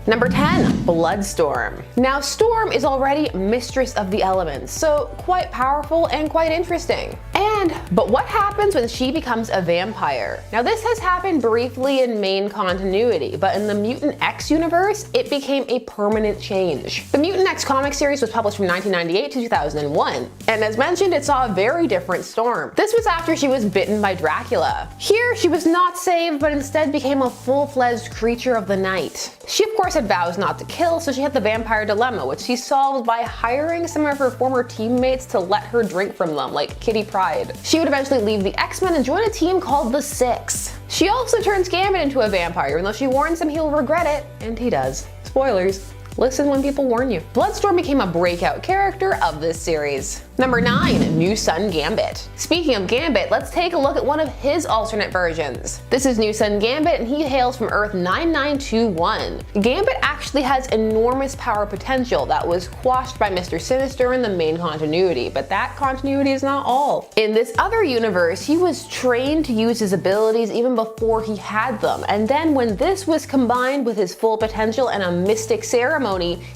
Number 10, Bloodstorm. Now, Storm is already mistress of the elements, so quite powerful and quite interesting. But what happens when she becomes a vampire? Now, this has happened briefly in main continuity, but in the Mutant X universe, it became a permanent change. The Mutant X comic series was published from 1998 to 2001, and as mentioned, it saw a very different Storm. This was after she was bitten by Dracula. Here, she was not saved, but instead became a full-fledged creature of the night. She, of course, had vows not to kill, so she had the vampire dilemma, which she solved by hiring some of her former teammates to let her drink from them, like Kitty Pryde. She would eventually leave the X-Men and join a team called the Six. She also turns Gambit into a vampire, even though she warns him he'll regret it, and he does. Spoilers. Listen when people warn you. Bloodstorm became a breakout character of this series. Number 9, New Sun Gambit. Speaking of Gambit, let's take a look at one of his alternate versions. This is New Sun Gambit, and he hails from Earth 9921. Gambit actually has enormous power potential that was quashed by Mr. Sinister in the main continuity, but that continuity is not all. In this other universe, he was trained to use his abilities even before he had them, and then when this was combined with his full potential and a mystic ceremony,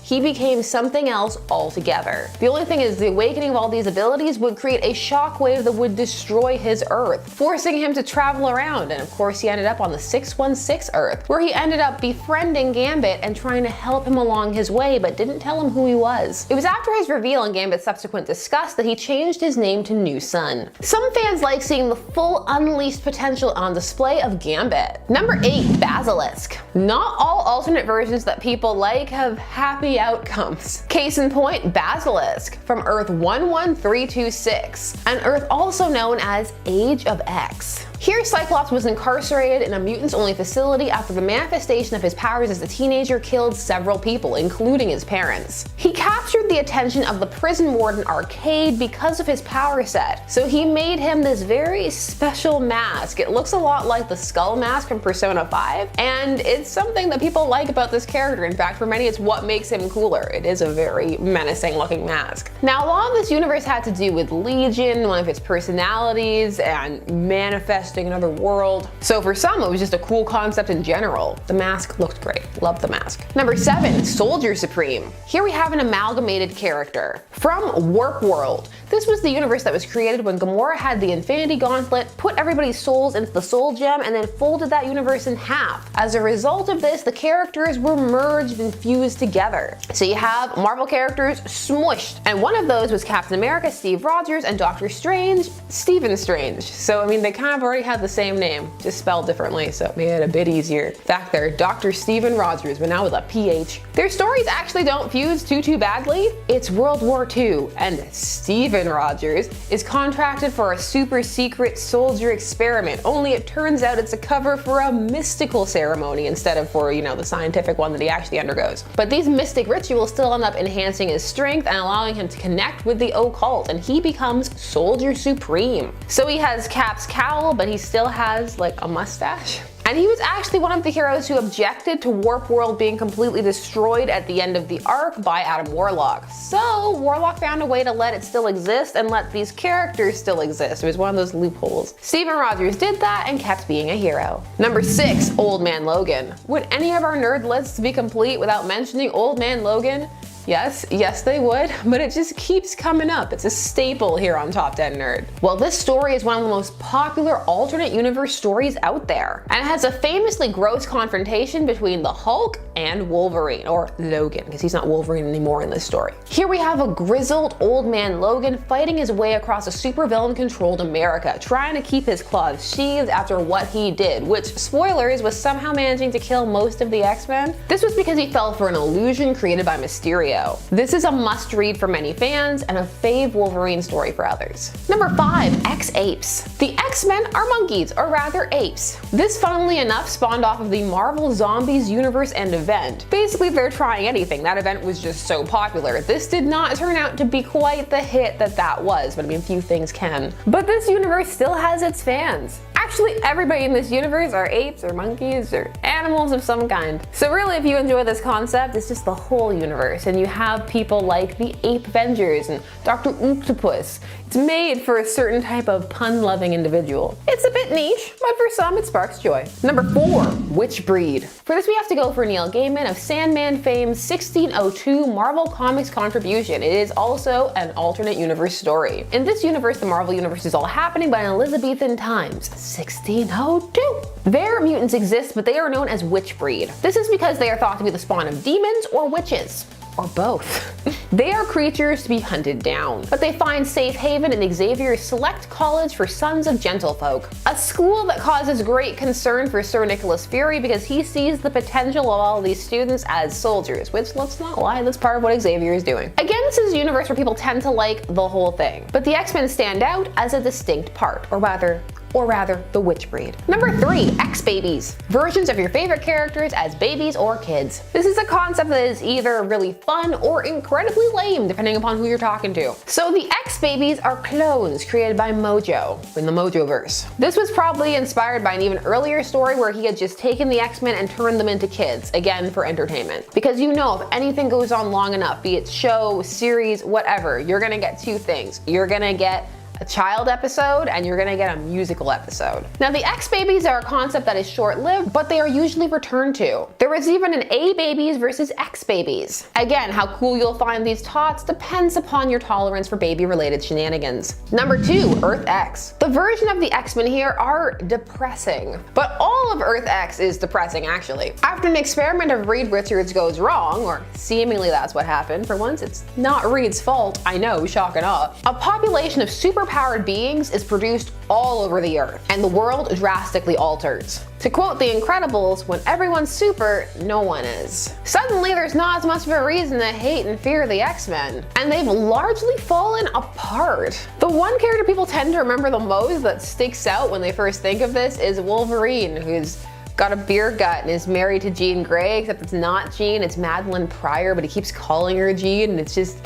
he became something else altogether. The only thing is, the awakening of all these abilities would create a shockwave that would destroy his Earth, forcing him to travel around, and of course he ended up on the 616 Earth, where he ended up befriending Gambit and trying to help him along his way, but didn't tell him who he was. It was after his reveal and Gambit's subsequent disgust that he changed his name to New Sun. Some fans like seeing the full unleashed potential on display of Gambit. Number 8, Basilisk. Not all alternate versions that people like have happy outcomes. Case in point, Basilisk from Earth 11326, an Earth also known as Age of X. Here, Cyclops was incarcerated in a mutants-only facility after the manifestation of his powers as a teenager killed several people, including his parents. He captured the attention of the prison warden Arcade because of his power set, so he made him this very special mask. It looks a lot like the Skull mask from Persona 5, and it's something that people like about this character. In fact, for many, it's what makes him cooler. It is a very menacing-looking mask. Now, a lot of this universe had to do with Legion, one of its personalities, and manifesting another world. So for some, it was just a cool concept in general. The mask looked great. Loved the mask. Number 7, Soldier Supreme. Here we have an amalgamated character from Warp World. This was the universe that was created when Gamora had the Infinity Gauntlet, put everybody's souls into the Soul Gem, and then folded that universe in half. As a result of this, the characters were merged and fused together. So you have Marvel characters smushed, and one of those was Captain America, Steve Rogers, and Doctor Strange, Stephen Strange. So I mean, they kind of already had the same name, just spelled differently, so it made it a bit easier. Back there, Dr. Stephen Rogers, but now with a PH. Their stories actually don't fuse too badly. It's World War II, and Stephen Rogers is contracted for a super secret soldier experiment, only it turns out it's a cover for a mystical ceremony instead of for, you know, the scientific one that he actually undergoes. But these mystic rituals still end up enhancing his strength and allowing him to connect with the occult, and he becomes Soldier Supreme. So he has Cap's cowl, but he still has like a mustache. And he was actually one of the heroes who objected to Warp World being completely destroyed at the end of the arc by Adam Warlock. So Warlock found a way to let it still exist and let these characters still exist. It was one of those loopholes. Stephen Rogers did that and kept being a hero. Number 6, Old Man Logan. Would any of our nerd lists be complete without mentioning Old Man Logan? Yes, they would, but it just keeps coming up. It's a staple here on Top 10 Nerd. Well, this story is one of the most popular alternate universe stories out there, and it has a famously gross confrontation between the Hulk and Wolverine, or Logan, because he's not Wolverine anymore in this story. Here we have a grizzled old man Logan fighting his way across a supervillain-controlled America, trying to keep his claws sheathed after what he did, which, spoilers, was somehow managing to kill most of the X-Men. This was because he fell for an illusion created by Mysterio. This is a must-read for many fans and a fave Wolverine story for others. Number 5, X-Apes. The X-Men are monkeys, or rather apes. This, funnily enough, spawned off of the Marvel Zombies universe and event. Basically, they're trying anything. That event was just so popular. This did not turn out to be quite the hit that was, but I mean, few things can. But this universe still has its fans. Actually, everybody in this universe are apes or monkeys or animals of some kind. So really, if you enjoy this concept, it's just the whole universe, and you have people like the Ape Avengers and Dr. Octopus. It's made for a certain type of pun-loving individual. It's a bit niche, but for some it sparks joy. Number 4, which breed? For this we have to go for Neil Gaiman of Sandman fame's 1602 Marvel Comics contribution. It is also an alternate universe story. In this universe, the Marvel universe is all happening by Elizabethan times, 1602. Their mutants exist, but they are known as witch breed. This is because they are thought to be the spawn of demons or witches. Or both. They are creatures to be hunted down, but they find safe haven in Xavier's select college for sons of gentlefolk, a school that causes great concern for Sir Nicholas Fury because he sees the potential of all of these students as soldiers, which, let's not lie, that's part of what Xavier is doing. Again, this is a universe where people tend to like the whole thing, but the X-Men stand out as a distinct part, or rather, the witch breed. Number 3, X-babies. Versions of your favorite characters as babies or kids. This is a concept that is either really fun or incredibly lame, depending upon who you're talking to. So the X-babies are clones created by Mojo in the Mojoverse. This was probably inspired by an even earlier story where he had just taken the X-Men and turned them into kids, again for entertainment. Because you know, if anything goes on long enough, be it show, series, whatever, you're gonna get two things. You're gonna get a child episode and you're gonna get a musical episode. Now the X-babies are a concept that is short-lived, but they are usually returned to. There is even an A-babies versus X-babies. Again, how cool you'll find these tots depends upon your tolerance for baby-related shenanigans. Number 2, Earth X. The version of the X-Men here are depressing, but all of Earth X is depressing actually. After an experiment of Reed Richards goes wrong, or seemingly that's what happened, for once it's not Reed's fault, I know, shock and awe, a population of superpowered beings is produced all over the Earth, and the world drastically alters. To quote The Incredibles, when everyone's super, no one is. Suddenly there's not as much of a reason to hate and fear the X-Men, and they've largely fallen apart. The one character people tend to remember the most that sticks out when they first think of this is Wolverine, who's got a beer gut and is married to Jean Grey, except it's not Jean, it's Madeline Pryor, but he keeps calling her Jean, and it's just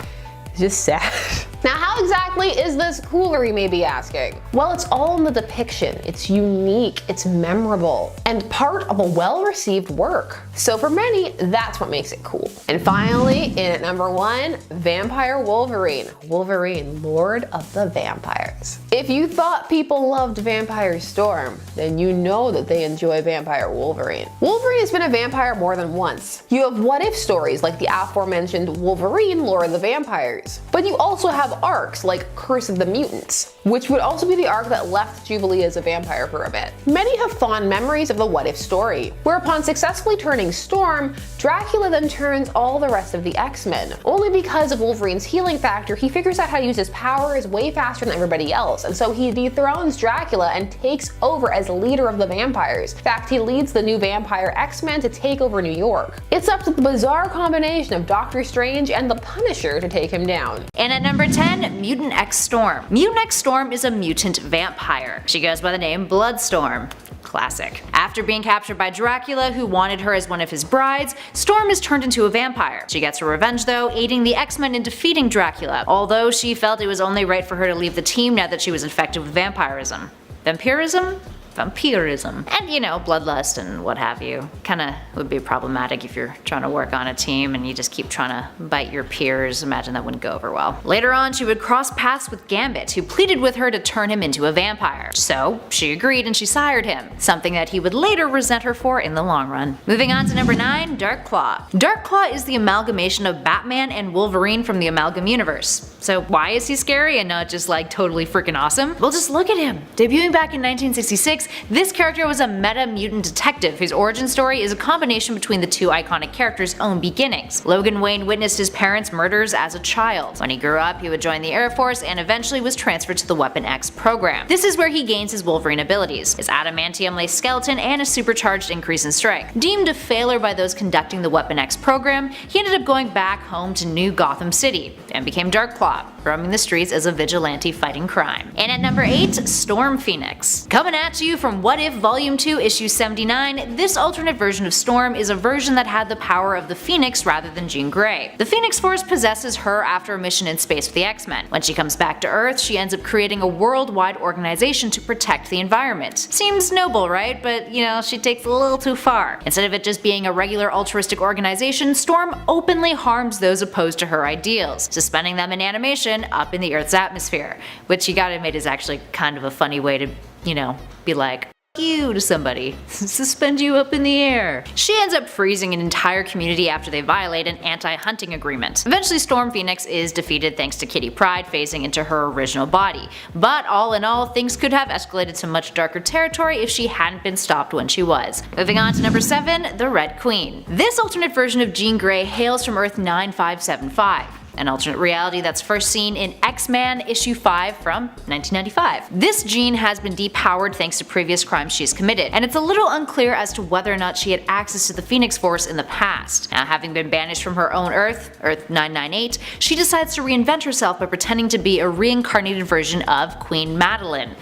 sad. Now, how exactly is this cooler, you may be asking? Well, it's all in the depiction. It's unique, it's memorable, and part of a well-received work. So for many, that's what makes it cool. And finally, in at number 1, Vampire Wolverine. Wolverine, Lord of the Vampires. If you thought people loved Vampire Storm, then you know that they enjoy Vampire Wolverine. Wolverine has been a vampire more than once. You have what-if stories like the aforementioned Wolverine, Lord of the Vampires. But you also have arcs like Curse of the Mutants, which would also be the arc that left Jubilee as a vampire for a bit. Many have fond memories of the what if story, where upon successfully turning Storm, Dracula then turns all the rest of the X-Men. Only because of Wolverine's healing factor, he figures out how to use his powers way faster than everybody else, and so he dethrones Dracula and takes over as leader of the vampires. In fact, he leads the new vampire X-Men to take over New York. It's up to the bizarre combination of Doctor Strange and the Punisher to take him down. And at number 10, Mutant X-Storm. Mutant X-Storm is a mutant vampire. She goes by the name Bloodstorm. Classic. After being captured by Dracula, who wanted her as one of his brides, Storm is turned into a vampire. She gets her revenge though, aiding the X-Men in defeating Dracula, although she felt it was only right for her to leave the team now that she was infected with vampirism. Vampirism? Vampirism. And you know, bloodlust and what have you. Kinda would be problematic if you're trying to work on a team and you just keep trying to bite your peers. Imagine that wouldn't go over well. Later on, she would cross paths with Gambit, who pleaded with her to turn him into a vampire. So she agreed and she sired him, something that he would later resent her for in the long run. Moving on to number 9, Dark Claw. Dark Claw is the amalgamation of Batman and Wolverine from the Amalgam universe. So why is he scary and not just like totally freaking awesome? Well, just look at him. Debuting back in 1966, this character was a meta-mutant detective whose origin story is a combination between the two iconic characters' own beginnings. Logan Wayne witnessed his parents' murders as a child. When he grew up, he would join the Air Force and eventually was transferred to the Weapon X program. This is where he gains his Wolverine abilities, his adamantium-laced skeleton and a supercharged increase in strength. Deemed a failure by those conducting the Weapon X program, he ended up going back home to New Gotham City and became Dark Claw. roaming the streets as a vigilante fighting crime. And at number 8, Storm Phoenix. Coming at you from What If Volume 2 Issue 79, this alternate version of Storm is a version that had the power of the Phoenix rather than Jean Grey. The Phoenix Force possesses her after a mission in space with the X-Men. When she comes back to Earth, she ends up creating a worldwide organization to protect the environment. Seems noble, right? But you know, she takes a little too far. Instead of it just being a regular altruistic organization, Storm openly harms those opposed to her ideals, suspending them in animation up in the Earth's atmosphere, which you gotta admit is actually kind of a funny way to, you know, be like, you to somebody. Suspend you up in the air. She ends up freezing an entire community after they violate an anti-hunting agreement. Eventually Storm Phoenix is defeated thanks to Kitty Pryde phasing into her original body. But all in all, things could have escalated to much darker territory if she hadn't been stopped when she was. Moving on to number 7, the Red Queen. This alternate version of Jean Grey hails from Earth 9575. An alternate reality that's first seen in X-Men issue 5 from 1995. This Jean has been depowered thanks to previous crimes she's committed, and it's a little unclear as to whether or not she had access to the Phoenix Force in the past. Now, having been banished from her own Earth, Earth 998, she decides to reinvent herself by pretending to be a reincarnated version of Queen Madeline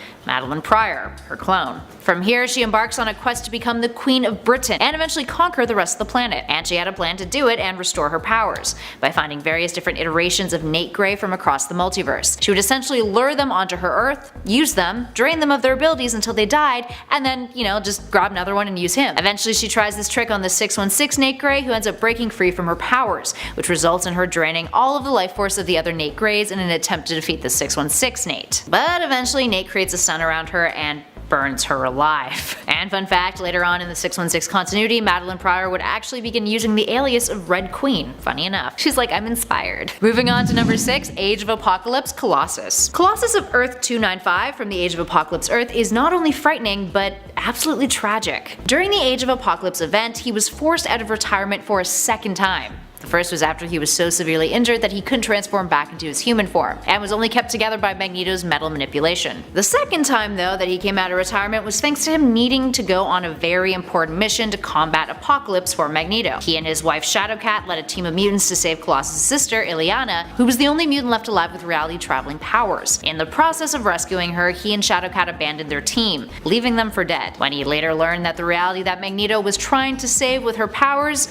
Pryor, her clone. From here, she embarks on a quest to become the Queen of Britain and eventually conquer the rest of the planet, and she had a plan to do it and restore her powers by finding various different iterations of Nate Grey from across the multiverse. She would essentially lure them onto her Earth, use them, drain them of their abilities until they died, and then, you know, just grab another one and use him. Eventually she tries this trick on the 616 Nate Grey, who ends up breaking free from her powers, which results in her draining all of the life force of the other Nate Greys in an attempt to defeat the 616 Nate. But eventually Nate creates a sun around her and burns her alive. And fun fact, later on in the 616 continuity, Madeline Pryor would actually begin using the alias of Red Queen. Funny enough. She's like, I'm inspired. Moving on to number 6, Age of Apocalypse Colossus. Colossus of Earth 295 from the Age of Apocalypse Earth is not only frightening, but absolutely tragic. During the Age of Apocalypse event, he was forced out of retirement for a second time. The first was after he was so severely injured that he couldn't transform back into his human form, and was only kept together by Magneto's metal manipulation. The second time though that he came out of retirement was thanks to him needing to go on a very important mission to combat Apocalypse for Magneto. He and his wife Shadowcat led a team of mutants to save Colossus' sister, Ileana, who was the only mutant left alive with reality-traveling powers. In the process of rescuing her, he and Shadowcat abandoned their team, leaving them for dead. When he later learned that the reality that Magneto was trying to save with her powers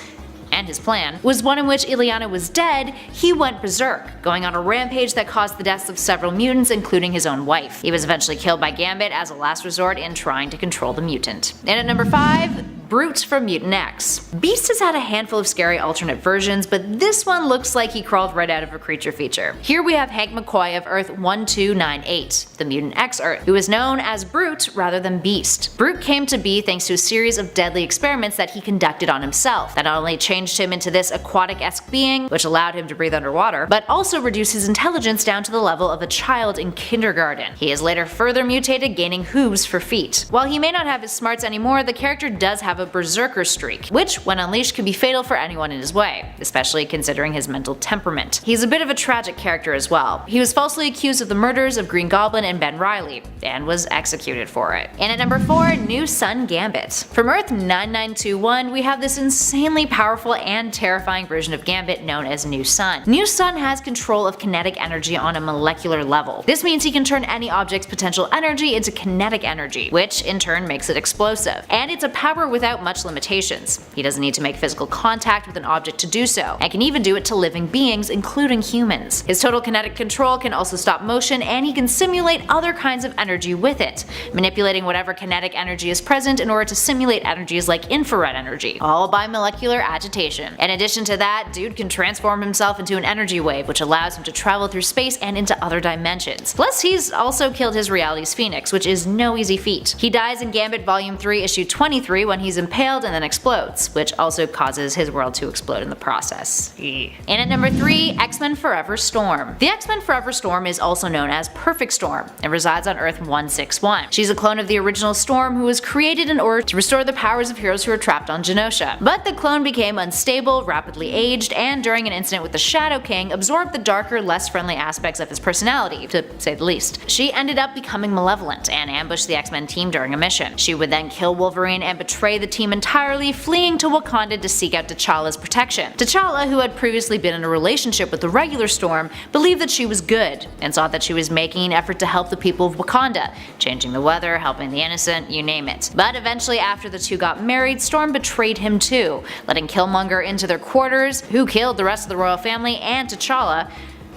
and his plan was one in which Ileana was dead, he went berserk, going on a rampage that caused the deaths of several mutants, including his own wife. He was eventually killed by Gambit as a last resort in trying to control the mutant. And at number 5, Brute from Mutant X. Beast has had a handful of scary alternate versions, but this one looks like he crawled right out of a creature feature. Here we have Hank McCoy of Earth 1298, the Mutant X Earth, who is known as Brute rather than Beast. Brute came to be thanks to a series of deadly experiments that he conducted on himself, that not only changed him into this aquatic-esque being, which allowed him to breathe underwater, but also reduced his intelligence down to the level of a child in kindergarten. He is later further mutated, gaining hooves for feet. While he may not have his smarts anymore, the character does have a berserker streak, which when unleashed can be fatal for anyone in his way, especially considering his mental temperament. He's a bit of a tragic character as well. He was falsely accused of the murders of Green Goblin and Ben Reilly, and was executed for it. And at number 4, New Sun Gambit. From Earth 9921, we have this insanely powerful and terrifying version of Gambit known as New Sun. New Sun has control of kinetic energy on a molecular level. This means he can turn any object's potential energy into kinetic energy, which in turn makes it explosive. And it's a power without much limitations. He doesn't need to make physical contact with an object to do so, and can even do it to living beings, including humans. His total kinetic control can also stop motion, and he can simulate other kinds of energy with it, manipulating whatever kinetic energy is present in order to simulate energies like infrared energy, all by molecular agitation. In addition to that, dude can transform himself into an energy wave, which allows him to travel through space and into other dimensions. Plus, he's also killed his reality's Phoenix, which is no easy feat. He dies in Gambit Volume 3 Issue 23 when he's impaled and then explodes, which also causes his world to explode in the process. And at number 3, X-Men Forever Storm. The X-Men Forever Storm is also known as Perfect Storm and resides on Earth 161. She's a clone of the original Storm who was created in order to restore the powers of heroes who were trapped on Genosha. But the clone became unstable, rapidly aged, and during an incident with the Shadow King absorbed the darker, less friendly aspects of his personality, to say the least. She ended up becoming malevolent and ambushed the X-Men team during a mission. She would then kill Wolverine and betray the the team entirely, fleeing to Wakanda to seek out T'Challa's protection. T'Challa, who had previously been in a relationship with the regular Storm, believed that she was good, and saw that she was making an effort to help the people of Wakanda, changing the weather, helping the innocent, you name it. But eventually, after the two got married, Storm betrayed him too, letting Killmonger into their quarters, who killed the rest of the royal family and T'Challa,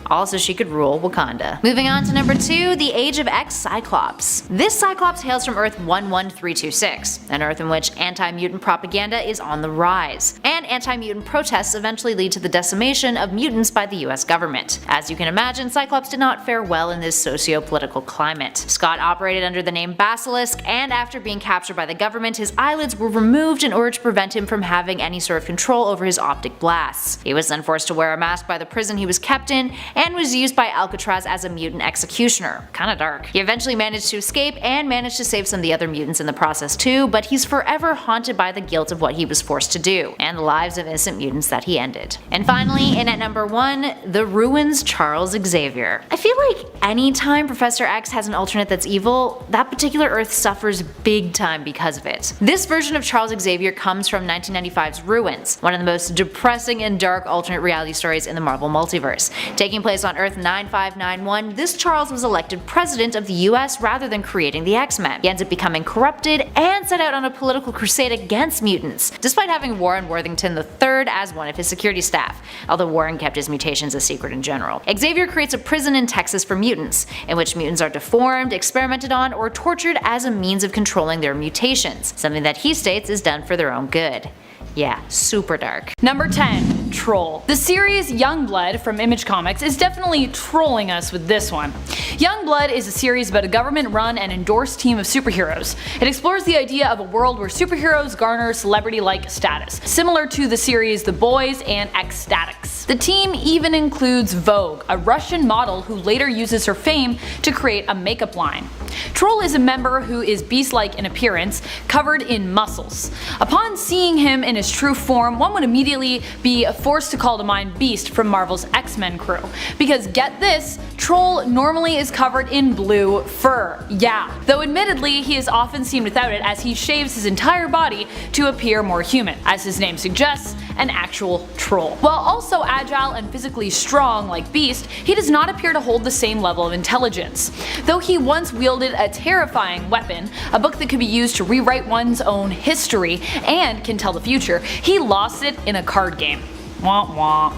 all so she could rule Wakanda. Moving on to number 2, the Age of X Cyclops. This Cyclops hails from Earth 11326, an Earth in which anti-mutant propaganda is on the rise, and anti-mutant protests eventually lead to the decimation of mutants by the US government. As you can imagine, Cyclops did not fare well in this socio-political climate. Scott operated under the name Basilisk, and after being captured by the government, his eyelids were removed in order to prevent him from having any sort of control over his optic blasts. He was then forced to wear a mask by the prison he was kept in, and was used by Alcatraz as a mutant executioner. Kinda dark. He eventually managed to escape and managed to save some of the other mutants in the process too, but he's forever haunted by the guilt of what he was forced to do, and the lives of innocent mutants that he ended. And finally, in at number 1, the Ruins Charles Xavier. I feel like anytime Professor X has an alternate that's evil, that particular Earth suffers big time because of it. This version of Charles Xavier comes from 1995's Ruins, one of the most depressing and dark alternate reality stories in the Marvel multiverse. Taking place on Earth 9591, this Charles was elected president of the US rather than creating the X-Men. He ends up becoming corrupted and set out on a political crusade against mutants, despite having Warren Worthington III as one of his security staff, although Warren kept his mutations a secret in general. Xavier creates a prison in Texas for mutants, in which mutants are deformed, experimented on, or tortured as a means of controlling their mutations, something that he states is done for their own good. Yeah, super dark. Number 10. Troll. The series Youngblood from Image Comics is definitely trolling us with this one. Youngblood is a series about a government-run and endorsed team of superheroes. It explores the idea of a world where superheroes garner celebrity-like status, similar to the series The Boys and X-Statix. The team even includes Vogue, a Russian model who later uses her fame to create a makeup line. Troll is a member who is beast-like in appearance, covered in muscles. Upon seeing him in his true form, one would immediately be forced to call to mind Beast from Marvel's X-Men crew. Because get this, Troll normally is covered in blue fur. Yeah. Though admittedly, he is often seen without it as he shaves his entire body to appear more human. As his name suggests, an actual troll. While also agile and physically strong like Beast, he does not appear to hold the same level of intelligence. Though he once wielded a terrifying weapon, a book that could be used to rewrite one's own history and can tell the future, he lost it in a card game. Wah wah.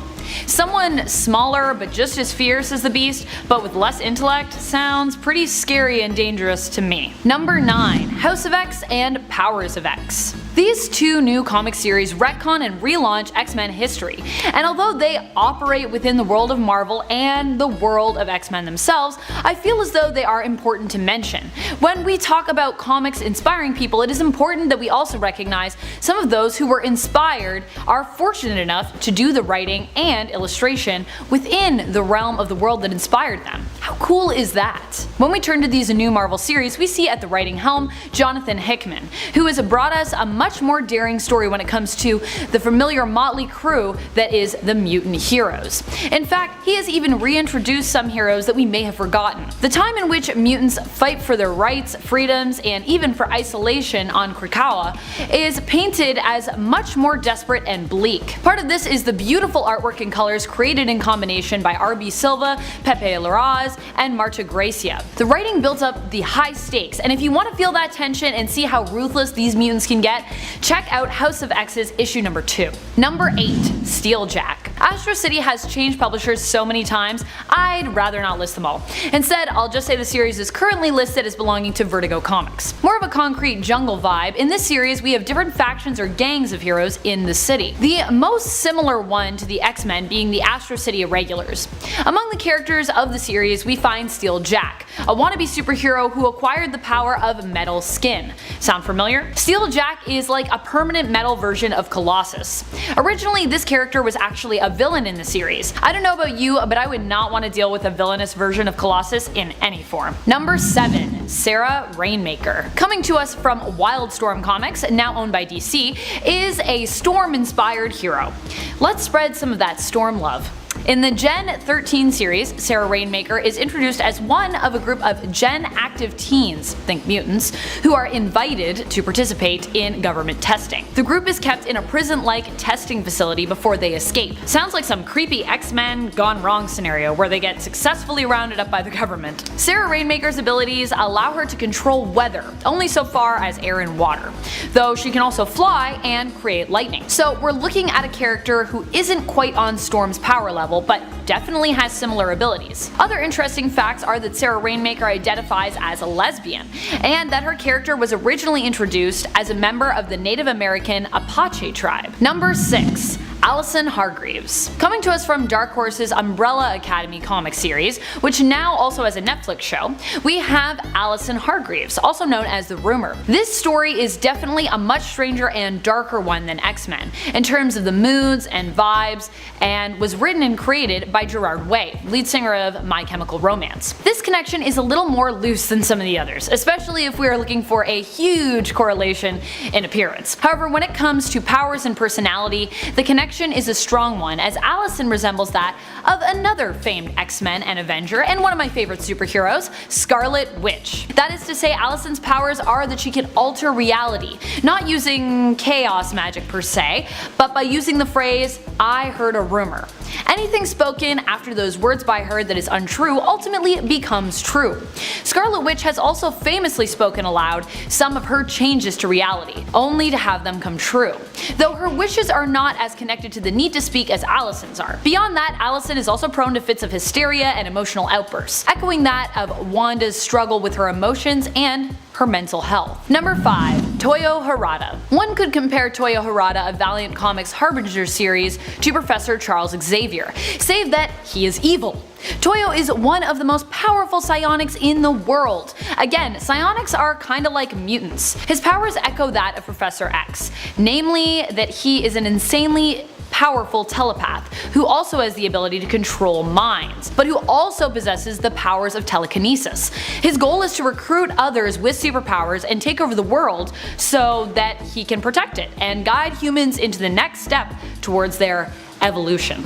Someone smaller but just as fierce as the Beast, but with less intellect, sounds pretty scary and dangerous to me. Number 9. House of X and Powers of X. These two new comic series retcon and relaunch X-Men history, and although they operate within the world of Marvel and the world of X-Men themselves, I feel as though they are important to mention. When we talk about comics inspiring people, it is important that we also recognize some of those who were inspired are fortunate enough to do the writing and illustration within the realm of the world that inspired them. How cool is that? When we turn to these new Marvel series, we see at the writing helm Jonathan Hickman, who has brought us a much more daring story when it comes to the familiar motley crew that is the mutant heroes. In fact, he has even reintroduced some heroes that we may have forgotten. The time in which mutants fight for their rights, freedoms, and even for isolation on Krakoa is painted as much more desperate and bleak. Part of this is the beautiful artwork and colors created in combination by R.B. Silva, Pepe Larraz, and Marta Gracia. The writing built up the high stakes, and if you want to feel that tension and see how ruthless these mutants can get, check out House of X's issue number 2. Number 8. Steeljack. Astro City has changed publishers so many times, I'd rather not list them all. Instead, I'll just say the series is currently listed as belonging to Vertigo Comics. More of a concrete jungle vibe, in this series we have different factions or gangs of heroes in the city. The most similar one to the X-Men being the Astro City Irregulars. Among the characters of the series we find Steeljack, a wannabe superhero who acquired the power of metal skin. Sound familiar? Steeljack is like a permanent metal version of Colossus. Originally, this character was actually a villain in the series. I don't know about you, but I would not want to deal with a villainous version of Colossus in any form. Number 7. Sarah Rainmaker. Coming to us from Wildstorm Comics, now owned by DC, is a Storm-inspired hero. Let's spread some of that Storm love. In the Gen 13 series, Sarah Rainmaker is introduced as one of a group of Gen active teens, think mutants, who are invited to participate in government testing. The group is kept in a prison-like testing facility before they escape. Sounds like some creepy X-Men gone wrong scenario where they get successfully rounded up by the government. Sarah Rainmaker's abilities allow her to control weather, only so far as air and water, though she can also fly and create lightning. So we're looking at a character who isn't quite on Storm's power level, but definitely has similar abilities. Other interesting facts are that Sarah Rainmaker identifies as a lesbian, and that her character was originally introduced as a member of the Native American Apache tribe. Number 6. Allison Hargreaves. Coming to us from Dark Horse's Umbrella Academy comic series, which now also has a Netflix show, we have Allison Hargreaves, also known as the Rumor. This story is definitely a much stranger and darker one than X-Men, in terms of the moods and vibes, and was written and created by Gerard Way, lead singer of My Chemical Romance. This connection is a little more loose than some of the others, especially if we are looking for a huge correlation in appearance. However, when it comes to powers and personality, the connection is a strong one, as Allison resembles that of another famed X-Men and Avenger, and one of my favorite superheroes, Scarlet Witch. That is to say, Allison's powers are that she can alter reality, not using chaos magic per se, but by using the phrase, "I heard a rumor." Anything spoken after those words by her that is untrue ultimately becomes true. Scarlet Witch has also famously spoken aloud some of her changes to reality, only to have them come true, though her wishes are not as connected to the need to speak as Allison's are. Beyond that, Allison is also prone to fits of hysteria and emotional outbursts, echoing that of Wanda's struggle with her emotions and her mental health. Number 5. Toyo Harada. One could compare Toyo Harada of Valiant Comics' Harbinger series to Professor Charles Xavier, save that he is evil. Toyo is one of the most powerful psionics in the world. Again, psionics are kinda like mutants. His powers echo that of Professor X, namely that he is an insanely powerful telepath who also has the ability to control minds, but who also possesses the powers of telekinesis. His goal is to recruit others with superpowers and take over the world so that he can protect it and guide humans into the next step towards their evolution.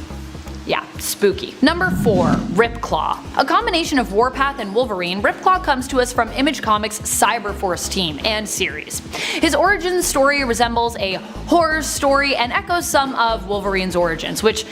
Yeah, spooky. Number 4. Ripclaw. A combination of Warpath and Wolverine, Ripclaw comes to us from Image Comics' Cyberforce team and series. His origin story resembles a horror story and echoes some of Wolverine's origins, which,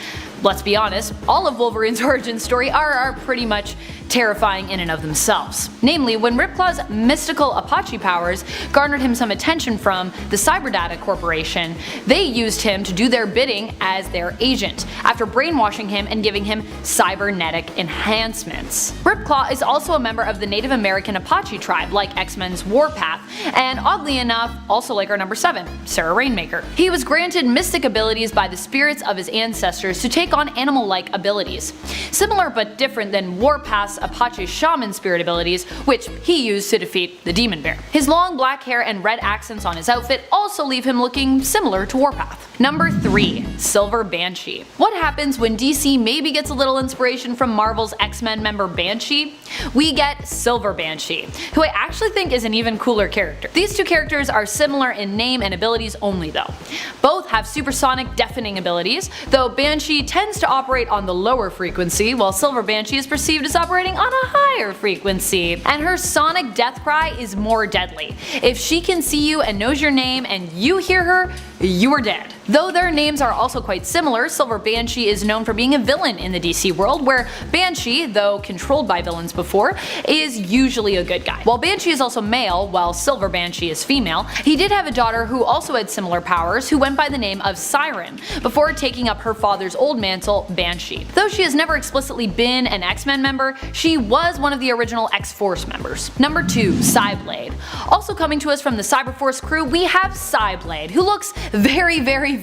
let's be honest, all of Wolverine's origin story are pretty much terrifying in and of themselves. Namely, when Ripclaw's mystical Apache powers garnered him some attention from the Cyberdata Corporation, they used him to do their bidding as their agent, after brainwashing him and giving him cybernetic enhancements. Ripclaw is also a member of the Native American Apache tribe, like X-Men's Warpath, and oddly enough, also like our number 7, Sarah Rainmaker. He was granted mystic abilities by the spirits of his ancestors to take on animal-like abilities, similar but different than Warpath's Apache shaman spirit abilities, which he used to defeat the demon bear. His long black hair and red accents on his outfit also leave him looking similar to Warpath. Number 3. Silver Banshee. What happens when DC maybe gets a little inspiration from Marvel's X-Men member Banshee? We get Silver Banshee, who I actually think is an even cooler character. These two characters are similar in name and abilities only though. Both have supersonic deafening abilities, though Banshee tends to operate on the lower frequency, while Silver Banshee is perceived as operating on a higher frequency. And her sonic death cry is more deadly. If she can see you and knows your name and you hear her, you are dead. Though their names are also quite similar, Silver Banshee is known for being a villain in the DC world, where Banshee, though controlled by villains before, is usually a good guy. While Banshee is also male, while Silver Banshee is female, he did have a daughter who also had similar powers, who went by the name of Siren, before taking up her father's old mantle, Banshee. Though she has never explicitly been an X-Men member, she was one of the original X-Force members. Number 2. Psyblade. Also coming to us from the Cyberforce crew, we have Psyblade, who looks very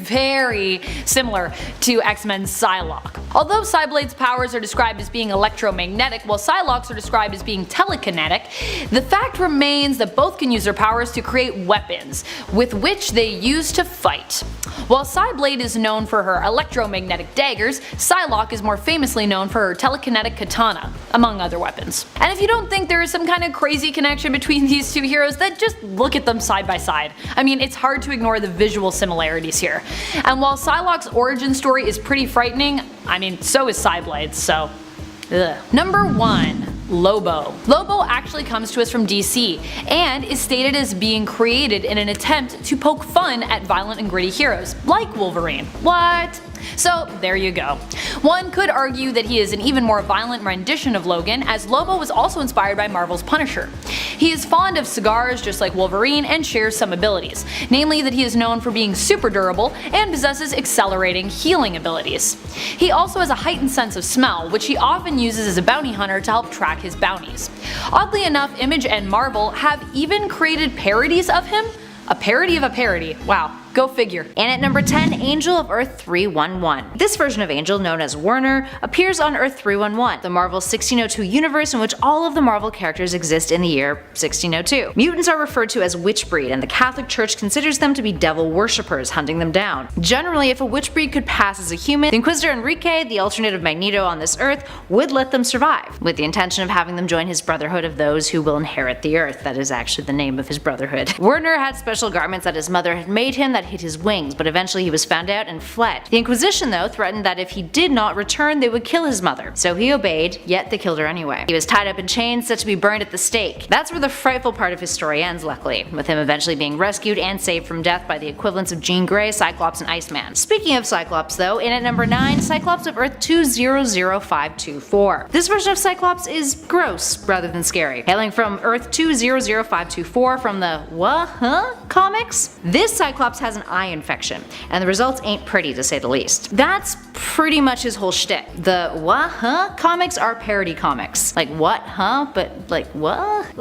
similar to X-Men's Psylocke. Although Psyblade's powers are described as being electromagnetic, while Psylocke's are described as being telekinetic, the fact remains that both can use their powers to create weapons, with which they use to fight. While Psyblade is known for her electromagnetic daggers, Psylocke is more famously known for her telekinetic katana, among other weapons. And if you don't think there is some kind of crazy connection between these two heroes, then just look at them side by side. I mean, it's hard to ignore the visual similarities here. And while Psylocke's origin story is pretty frightening, I mean, so is Psyblade's, so ugh. Number 1. Lobo. Lobo actually comes to us from DC, and is stated as being created in an attempt to poke fun at violent and gritty heroes, like Wolverine. What? So there you go. One could argue that he is an even more violent rendition of Logan, as Lobo was also inspired by Marvel's Punisher. He is fond of cigars just like Wolverine and shares some abilities, namely that he is known for being super durable and possesses accelerating healing abilities. He also has a heightened sense of smell, which he often uses as a bounty hunter to help track his bounties. Oddly enough, Image and Marvel have even created parodies of him. A parody of a parody. Wow. Go figure. And at number 10, Angel of Earth 311. This version of Angel, known as Werner, appears on Earth 311, the Marvel 1602 universe in which all of the Marvel characters exist in the year 1602. Mutants are referred to as witch breed, and the Catholic Church considers them to be devil worshippers hunting them down. Generally, if a witch breed could pass as a human, the Inquisitor Enrique, the alternative Magneto on this Earth, would let them survive, with the intention of having them join his brotherhood of those who will inherit the Earth. That is actually the name of his brotherhood. Werner had special garments that his mother had made him that hid his wings, but eventually he was found out and fled. The Inquisition, though, threatened that if he did not return, they would kill his mother. So he obeyed, yet they killed her anyway. He was tied up in chains, set to be burned at the stake. That's where the frightful part of his story ends, luckily, with him eventually being rescued and saved from death by the equivalents of Jean Grey, Cyclops, and Iceman. Speaking of Cyclops, though, in at number 9, Cyclops of Earth 200524. This version of Cyclops is gross rather than scary. Hailing from Earth 200524 from the comics, this Cyclops has an eye infection, and the results ain't pretty to say the least. That's pretty much his whole shtick. The comics are parody comics. Like what, but like what?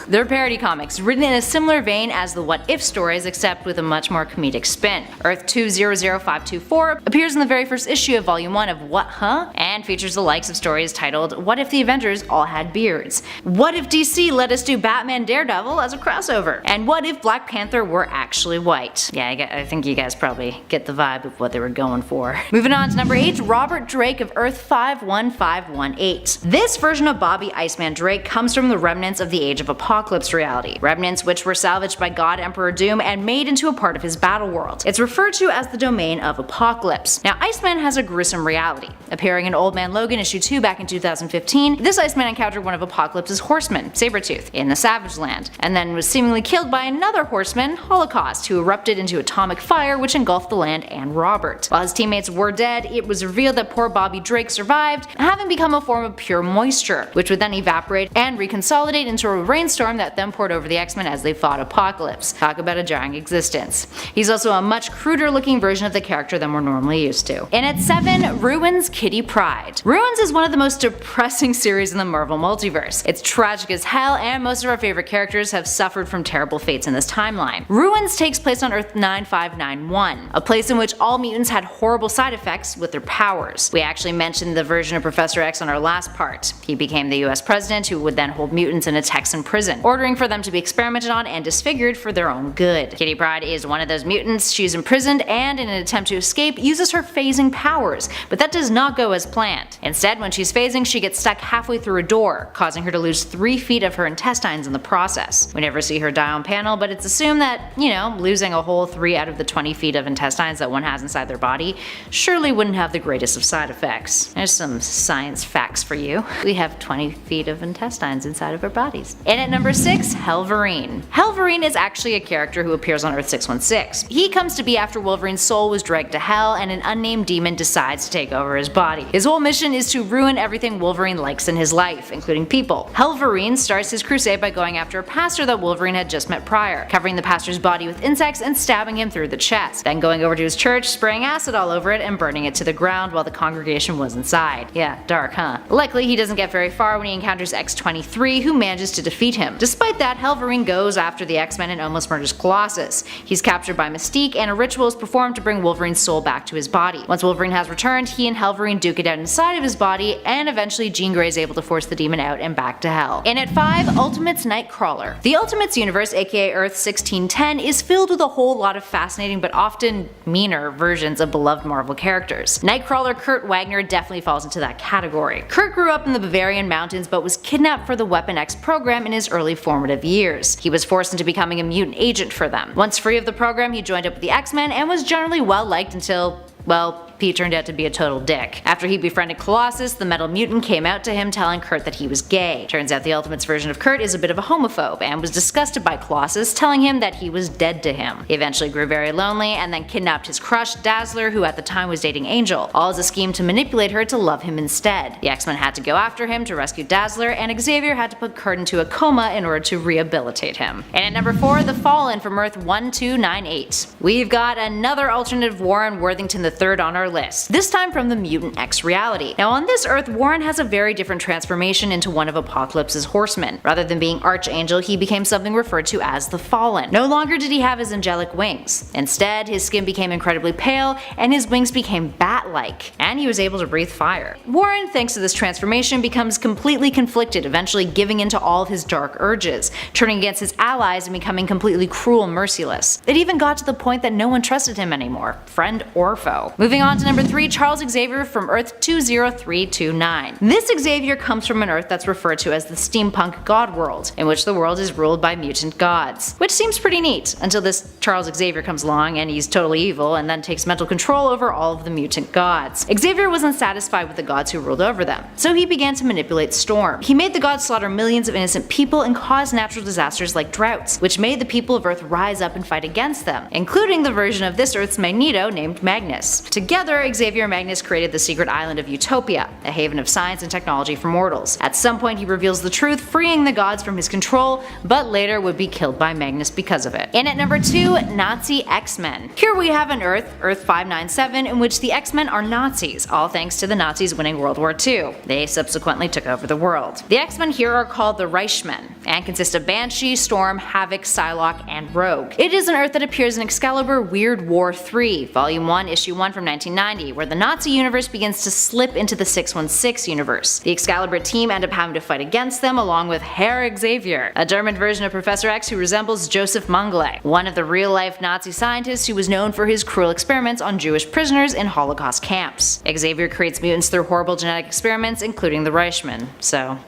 They're parody comics, written in a similar vein as the What If stories, except with a much more comedic spin. Earth 200524 appears in the very first issue of Volume 1 of What, and features the likes of stories titled What If the Avengers All Had Beards? What if DC let us do Batman Daredevil as a crossover? And what if Black Panther were actually white? Yeah, I think you guys probably get the vibe of what they were going for. Moving on to number 8, Robert Drake of Earth 51518. This version of Bobby Iceman Drake comes from the remnants of the Age of Apocalypse reality, remnants which were salvaged by God Emperor Doom and made into a part of his battle world. It's referred to as the domain of Apocalypse. Now, Iceman has a gruesome reality. Appearing in Old Man Logan issue 2 back in 2015, this Iceman encountered one of Apocalypse's horsemen, Sabretooth, in the Savage Land, and then was seemingly killed by another horseman, Holocaust, who erupted into atomic fire which engulfed the land and Robert. While his teammates were dead, it was revealed that poor Bobby Drake survived, having become a form of pure moisture, which would then evaporate and reconsolidate into a rainstorm that then poured over the X-Men as they fought Apocalypse. Talk about a jarring existence. He's also a much cruder looking version of the character than we're normally used to. And at 7, Ruins Kitty Pryde. Ruins is one of the most depressing series in the Marvel multiverse. It's tragic as hell, and most of our favorite characters have suffered from terrible fates in this timeline. Ruins takes place on Earth 9591, a place in which all mutants had horrible side effects with their powers. We actually mentioned the version of Professor X on our last part. He became the US president who would then hold mutants in a Texan prison, ordering for them to be experimented on and disfigured for their own good. Kitty Pryde is one of those mutants. She's imprisoned and, in an attempt to escape, uses her phasing powers, but that does not go as planned. Instead, when she's phasing, she gets stuck halfway through a door, causing her to lose 3 feet of her intestines in the process. We never see her die on panel, but it's assumed that, losing a whole 3 out of the 20 feet of intestines that one has inside their body surely wouldn't have the greatest of side effects. There's some science facts for you. We have 20 feet of intestines inside of our bodies. And at number 6, Wolverine. Wolverine is actually a character who appears on Earth 616. He comes to be after Wolverine's soul was dragged to hell and an unnamed demon decides to take over his body. His whole mission is to ruin everything Wolverine likes in his life, including people. Wolverine starts his crusade by going after a pastor that Wolverine had just met prior, covering the pastor's body with insects and stabbing him through the chest, then going over to his church, spraying acid all over it and burning it to the ground while the congregation was inside. Yeah, dark, huh? Luckily, he doesn't get very far when he encounters X-23, who manages to defeat him. Despite that, Wolverine goes after the X-Men and almost murders Colossus. He's captured by Mystique, and a ritual is performed to bring Wolverine's soul back to his body. Once Wolverine has returned, he and Wolverine duke it out inside of his body, and eventually Jean Grey is able to force the demon out and back to hell. And at 5, Ultimates Nightcrawler. The Ultimates universe, aka Earth 1610, is filled with a whole lot lot of fascinating but often meaner versions of beloved Marvel characters. Nightcrawler Kurt Wagner definitely falls into that category. Kurt grew up in the Bavarian mountains but was kidnapped for the Weapon X program in his early formative years. He was forced into becoming a mutant agent for them. Once free of the program, he joined up with the X-Men and was generally well liked until, well, he turned out to be a total dick. After he befriended Colossus, the Metal Mutant came out to him telling Kurt that he was gay. Turns out the Ultimates version of Kurt is a bit of a homophobe and was disgusted by Colossus, telling him that he was dead to him. He eventually grew very lonely and then kidnapped his crush, Dazzler, who at the time was dating Angel, all as a scheme to manipulate her to love him instead. The X-Men had to go after him to rescue Dazzler, and Xavier had to put Kurt into a coma in order to rehabilitate him. And at number 4, The Fallen from Earth 1298. We've got another alternative Warren Worthington III on our list, this time from the Mutant X reality. Now on this Earth, Warren has a very different transformation into one of Apocalypse's horsemen. Rather than being Archangel, he became something referred to as the Fallen. No longer did he have his angelic wings. Instead, his skin became incredibly pale and his wings became bat-like, and he was able to breathe fire. Warren, thanks to this transformation, becomes completely conflicted, eventually giving in to all of his dark urges, turning against his allies and becoming completely cruel and merciless. It even got to the point that no one trusted him anymore, friend or foe. Moving on to number 3, Charles Xavier from Earth 20329. This Xavier comes from an Earth that's referred to as the steampunk god world, in which the world is ruled by mutant gods. Which seems pretty neat, until this Charles Xavier comes along and he's totally evil and then takes mental control over all of the mutant gods. Xavier was unsatisfied with the gods who ruled over them, so he began to manipulate Storm. He made the gods slaughter millions of innocent people and cause natural disasters like droughts, which made the people of Earth rise up and fight against them, including the version of this Earth's Magneto named Magnus. Together, Xavier and Magnus created the secret island of Utopia, a haven of science and technology for mortals. At some point he reveals the truth, freeing the gods from his control, but later would be killed by Magnus because of it. And at number 2, Nazi X-Men. Here we have an Earth, Earth 597, in which the X-Men are Nazis, all thanks to the Nazis winning World War II. They subsequently took over the world. The X-Men here are called the Reichmen, and consist of Banshee, Storm, Havoc, Psylocke, and Rogue. It is an Earth that appears in Excalibur Weird War 3, Volume 1, Issue 1 from 1990, where the Nazi universe begins to slip into the 616 universe. The Excalibur team end up having to fight against them along with Herr Xavier, a German version of Professor X who resembles Joseph Mengele, one of the real-life Nazi scientists who was known for his cruel experiments on Jewish prisoners in Holocaust camps. Xavier creates mutants through horrible genetic experiments, including the Reichmen, so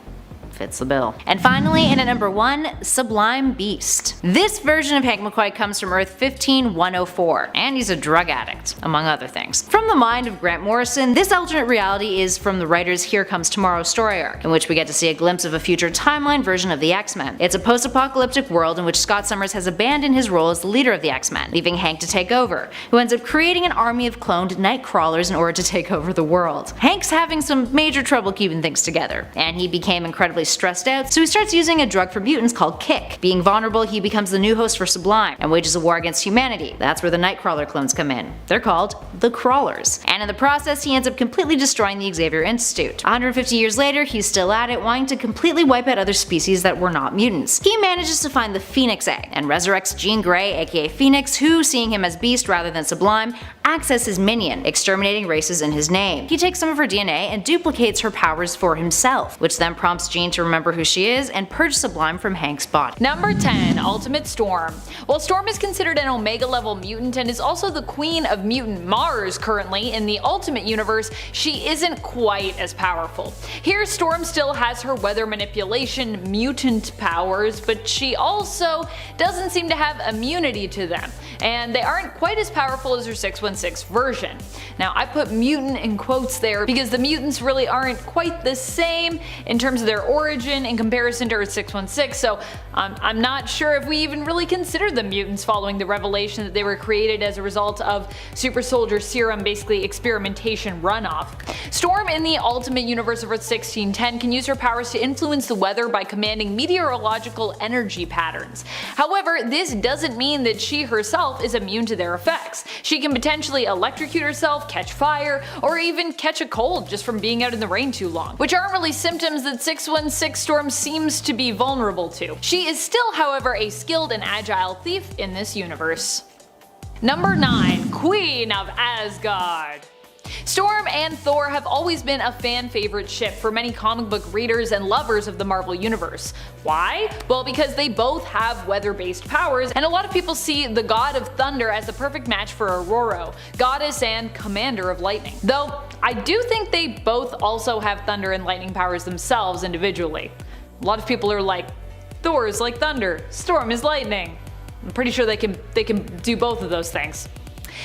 fits the bill. And finally, in at number 1, Sublime Beast. This version of Hank McCoy comes from Earth 15104, and he's a drug addict, among other things. From the mind of Grant Morrison, this alternate reality is from the writer's Here Comes Tomorrow story arc, in which we get to see a glimpse of a future timeline version of the X-Men. It's a post-apocalyptic world in which Scott Summers has abandoned his role as the leader of the X-Men, leaving Hank to take over, who ends up creating an army of cloned Nightcrawlers in order to take over the world. Hank's having some major trouble keeping things together, and he became incredibly stressed out, so he starts using a drug for mutants called Kick. Being vulnerable, he becomes the new host for Sublime, and wages a war against humanity. That's where the Nightcrawler clones come in. They're called the Crawlers. And in the process, he ends up completely destroying the Xavier Institute. 150 years later, he's still at it, wanting to completely wipe out other species that were not mutants. He manages to find the Phoenix Egg, and resurrects Jean Grey, aka Phoenix, who, seeing him as Beast rather than Sublime, acts as his minion, exterminating races in his name. He takes some of her DNA and duplicates her powers for himself, which then prompts Jean to remember who she is and purge Sublime from Hank's body. Number 10, Ultimate Storm. While Storm is considered an Omega level mutant and is also the queen of mutant Mars currently in the Ultimate universe, she isn't quite as powerful. Here, Storm still has her weather manipulation mutant powers, but she also doesn't seem to have immunity to them, and they aren't quite as powerful as her 616 version. Now, I put mutant in quotes there because the mutants really aren't quite the same in terms of their origin in comparison to Earth 616, so I'm not sure if we even really consider them mutants following the revelation that they were created as a result of Super Soldier Serum, basically experimentation runoff. Storm in the Ultimate universe of Earth 1610 can use her powers to influence the weather by commanding meteorological energy patterns. However, this doesn't mean that she herself is immune to their effects. She can potentially electrocute herself, catch fire, or even catch a cold just from being out in the rain too long, which aren't really symptoms that 616 Storm seems to be vulnerable to. She is still, however, a skilled and agile thief in this universe. Number 9, Queen of Asgard. Storm and Thor have always been a fan favorite ship for many comic book readers and lovers of the Marvel Universe. Why? Well, because they both have weather-based powers, and a lot of people see the God of Thunder as the perfect match for Aurora, goddess and commander of lightning. Though, I do think they both also have thunder and lightning powers themselves individually. A lot of people are like, Thor is like thunder, Storm is lightning. I'm pretty sure they can do both of those things.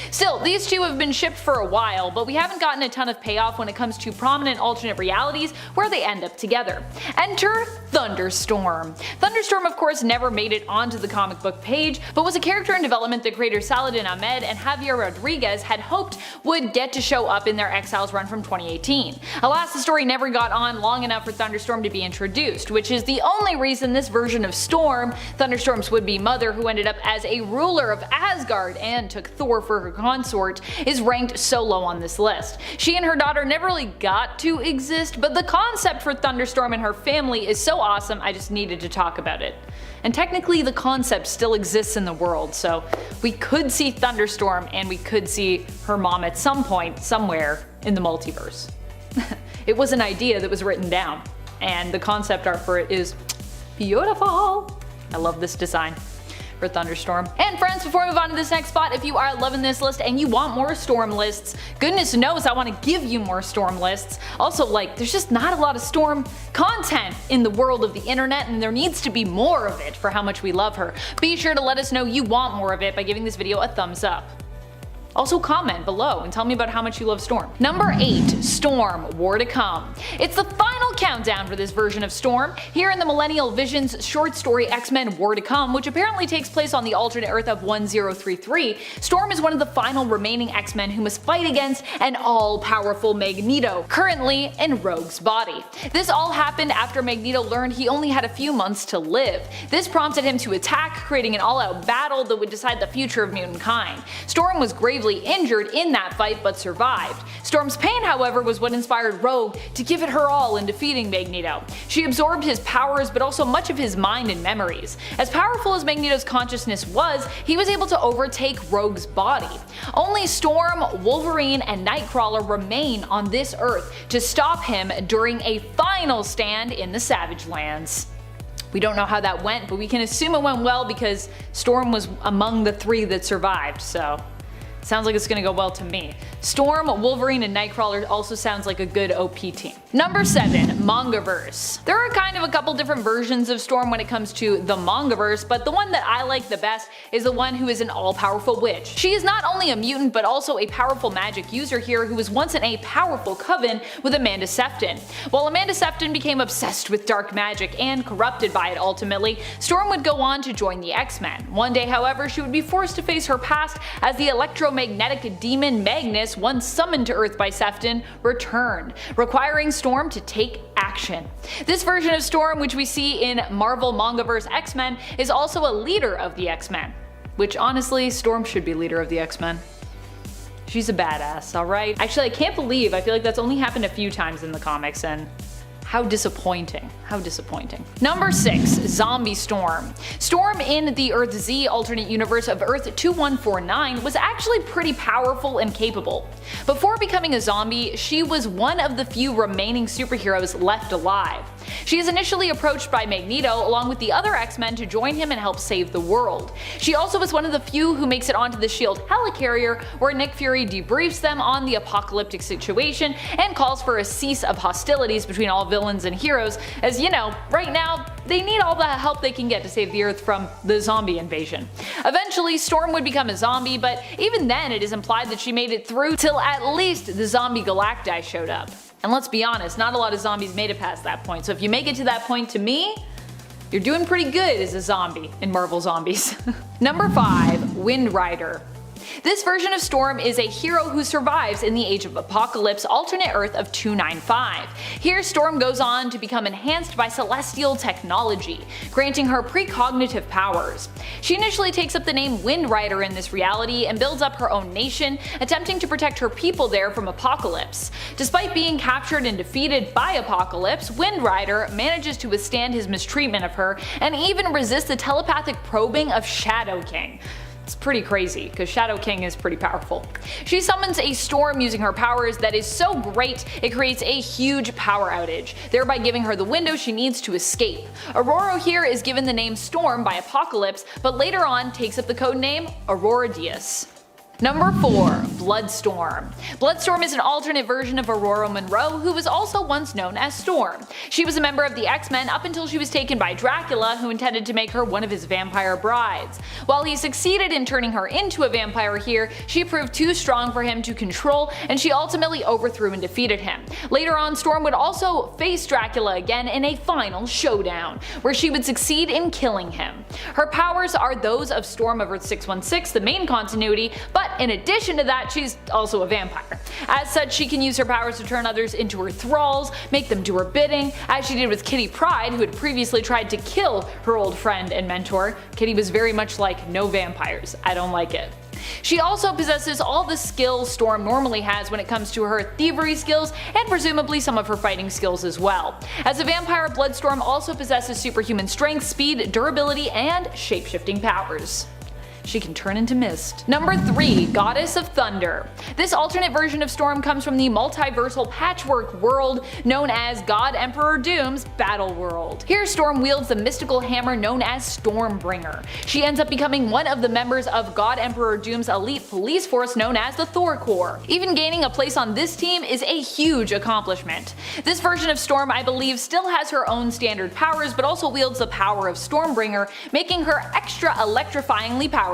Still, these two have been shipped for a while, but we haven't gotten a ton of payoff when it comes to prominent alternate realities where they end up together. Enter Thunderstorm. Thunderstorm of course never made it onto the comic book page, but was a character in development that creators Saladin Ahmed and Javier Rodriguez had hoped would get to show up in their Exiles run from 2018. Alas, the story never got on long enough for Thunderstorm to be introduced, which is the only reason this version of Storm, Thunderstorm's would-be mother who ended up as a ruler of Asgard and took Thor for her consort, is ranked so low on this list. She and her daughter never really got to exist, but the concept for Thunderstorm and her family is so awesome I just needed to talk about it. And technically the concept still exists in the world, so we could see Thunderstorm and we could see her mom at some point somewhere in the multiverse. It was an idea that was written down, and the concept art for it is beautiful. I love this design for Thunderstorm. And friends, before we move on to this next spot, if you are loving this list and you want more Storm lists, goodness knows I want to give you more Storm lists. Also, like, there's just not a lot of Storm content in the world of the internet, and there needs to be more of it for how much we love her. Be sure to let us know you want more of it by giving this video a thumbs up. Also comment below and tell me about how much you love Storm. Number 8. Storm, War to Come. It's the final countdown for this version of Storm. Here in the Millennial Vision's short story X-Men War to Come, which apparently takes place on the alternate Earth of 1033, Storm is one of the final remaining X-Men who must fight against an all-powerful Magneto, currently in Rogue's body. This all happened after Magneto learned he only had a few months to live. This prompted him to attack, creating an all-out battle that would decide the future of mutant kind. Storm was gravely injured in that fight but survived. Storm's pain, however, was what inspired Rogue to give it her all in defeating Magneto. She absorbed his powers but also much of his mind and memories. As powerful as Magneto's consciousness was, he was able to overtake Rogue's body. Only Storm, Wolverine, and Nightcrawler remain on this Earth to stop him during a final stand in the Savage Lands. We don't know how that went, but we can assume it went well because Storm was among the 3 that survived, so sounds like it's gonna go well to me. Storm, Wolverine, and Nightcrawler also sounds like a good OP team. Number 7. Mangaverse. There are kind of a couple different versions of Storm when it comes to the Mangaverse, but the one that I like the best is the one who is an all-powerful witch. She is not only a mutant but also a powerful magic user here who was once in a powerful coven with Amanda Sefton. While Amanda Sefton became obsessed with dark magic and corrupted by it ultimately, Storm would go on to join the X-Men. One day, however, she would be forced to face her past as the electromagnetic demon Magnus, once summoned to Earth by Sefton, returned, requiring Storm to take action. This version of Storm, which we see in Marvel Mangaverse X-Men, is also a leader of the X-Men. Which honestly, Storm should be leader of the X-Men. She's a badass, alright? Actually, I can't believe, I feel like that's only happened a few times in the comics, and how disappointing. How disappointing. Number 6. Zombie Storm. Storm in the Earth Z alternate universe of Earth 2149 was actually pretty powerful and capable. Before becoming a zombie, she was one of the few remaining superheroes left alive. She is initially approached by Magneto along with the other X-Men to join him and help save the world. She also is one of the few who makes it onto the S.H.I.E.L.D. helicarrier, where Nick Fury debriefs them on the apocalyptic situation and calls for a cease of hostilities between all villains and heroes, as you know, right now they need all the help they can get to save the Earth from the zombie invasion. Eventually Storm would become a zombie, but even then it is implied that she made it through till at least the zombie Galacti showed up. And let's be honest, not a lot of zombies made it past that point, so if you make it to that point, to me, you're doing pretty good as a zombie in Marvel Zombies. Number 5. Wind Rider. This version of Storm is a hero who survives in the Age of Apocalypse alternate Earth of 295. Here Storm goes on to become enhanced by celestial technology, granting her precognitive powers. She initially takes up the name Wind Rider in this reality and builds up her own nation, attempting to protect her people there from Apocalypse. Despite being captured and defeated by Apocalypse, Wind Rider manages to withstand his mistreatment of her and even resist the telepathic probing of Shadow King. It's pretty crazy, because Shadow King is pretty powerful. She summons a storm using her powers that is so great it creates a huge power outage, thereby giving her the window she needs to escape. Aurora here is given the name Storm by Apocalypse, but later on takes up the codename Aurora Diaz. Number 4. Bloodstorm. Bloodstorm is an alternate version of Aurora Monroe, who was also once known as Storm. She was a member of the X-Men up until she was taken by Dracula, who intended to make her one of his vampire brides. While he succeeded in turning her into a vampire here, she proved too strong for him to control, and she ultimately overthrew and defeated him. Later on, Storm would also face Dracula again in a final showdown, where she would succeed in killing him. Her powers are those of Storm of Earth 616, the main continuity, but in addition to that, she's also a vampire. As such, she can use her powers to turn others into her thralls, make them do her bidding, as she did with Kitty Pryde, who had previously tried to kill her old friend and mentor. Kitty was very much like, no vampires, I don't like it. She also possesses all the skills Storm normally has when it comes to her thievery skills, and presumably some of her fighting skills as well. As a vampire, Bloodstorm also possesses superhuman strength, speed, durability, and shapeshifting powers. She can turn into mist. Number 3. Goddess of Thunder. This alternate version of Storm comes from the multiversal patchwork world known as God Emperor Doom's Battle World. Here Storm wields the mystical hammer known as Stormbringer. She ends up becoming one of the members of God Emperor Doom's elite police force known as the Thor Corps. Even gaining a place on this team is a huge accomplishment. This version of Storm, I believe, still has her own standard powers, but also wields the power of Stormbringer, making her extra electrifyingly powerful.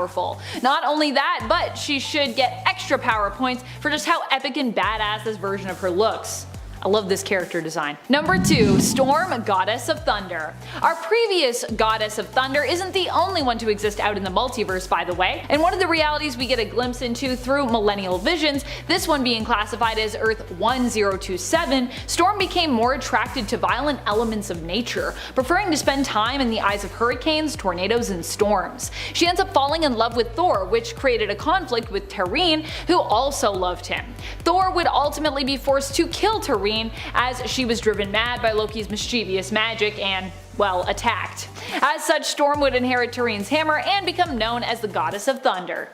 Not only that, but she should get extra power points for just how epic and badass this version of her looks. I love this character design. Number 2. Storm, Goddess of Thunder. Our previous Goddess of Thunder isn't the only one to exist out in the multiverse, by the way. In one of the realities we get a glimpse into through millennial visions, this one being classified as Earth 1027, Storm became more attracted to violent elements of nature, preferring to spend time in the eyes of hurricanes, tornadoes, and storms. She ends up falling in love with Thor, which created a conflict with Terrine, who also loved him. Thor would ultimately be forced to kill Terrine as she was driven mad by Loki's mischievous magic and, well, attacked. As such, Storm would inherit Terrine's hammer and become known as the Goddess of Thunder.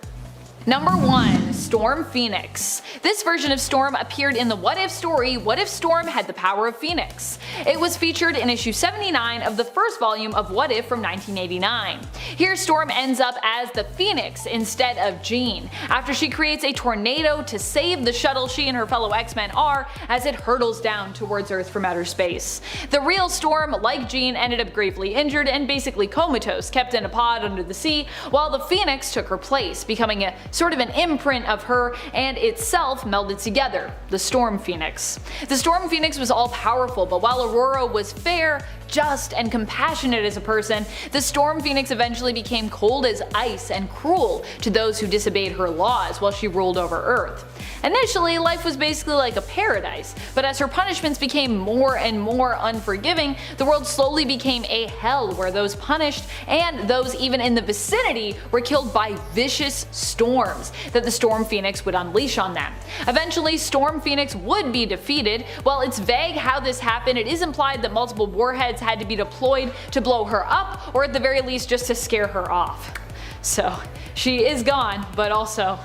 Number 1. Storm Phoenix. This version of Storm appeared in the What If story, What If Storm Had the Power of Phoenix. It was featured in issue 79 of the first volume of What If from 1989. Here Storm ends up as the Phoenix instead of Jean, after she creates a tornado to save the shuttle she and her fellow X-Men are as it hurtles down towards Earth from outer space. The real Storm, like Jean, ended up gravely injured and basically comatose, kept in a pod under the sea, while the Phoenix took her place, becoming a sort of an imprint of her and itself melded together, the Storm Phoenix. The Storm Phoenix was all powerful, but while Aurora was fair, just, and compassionate as a person, the Storm Phoenix eventually became cold as ice and cruel to those who disobeyed her laws while she ruled over Earth. Initially, life was basically like a paradise, but as her punishments became more and more unforgiving, the world slowly became a hell where those punished and those even in the vicinity were killed by vicious storms that the Storm Phoenix would unleash on them. Eventually, Storm Phoenix would be defeated. While it's vague how this happened, it is implied that multiple warheads had to be deployed to blow her up, or at the very least just to scare her off. So she is gone, but also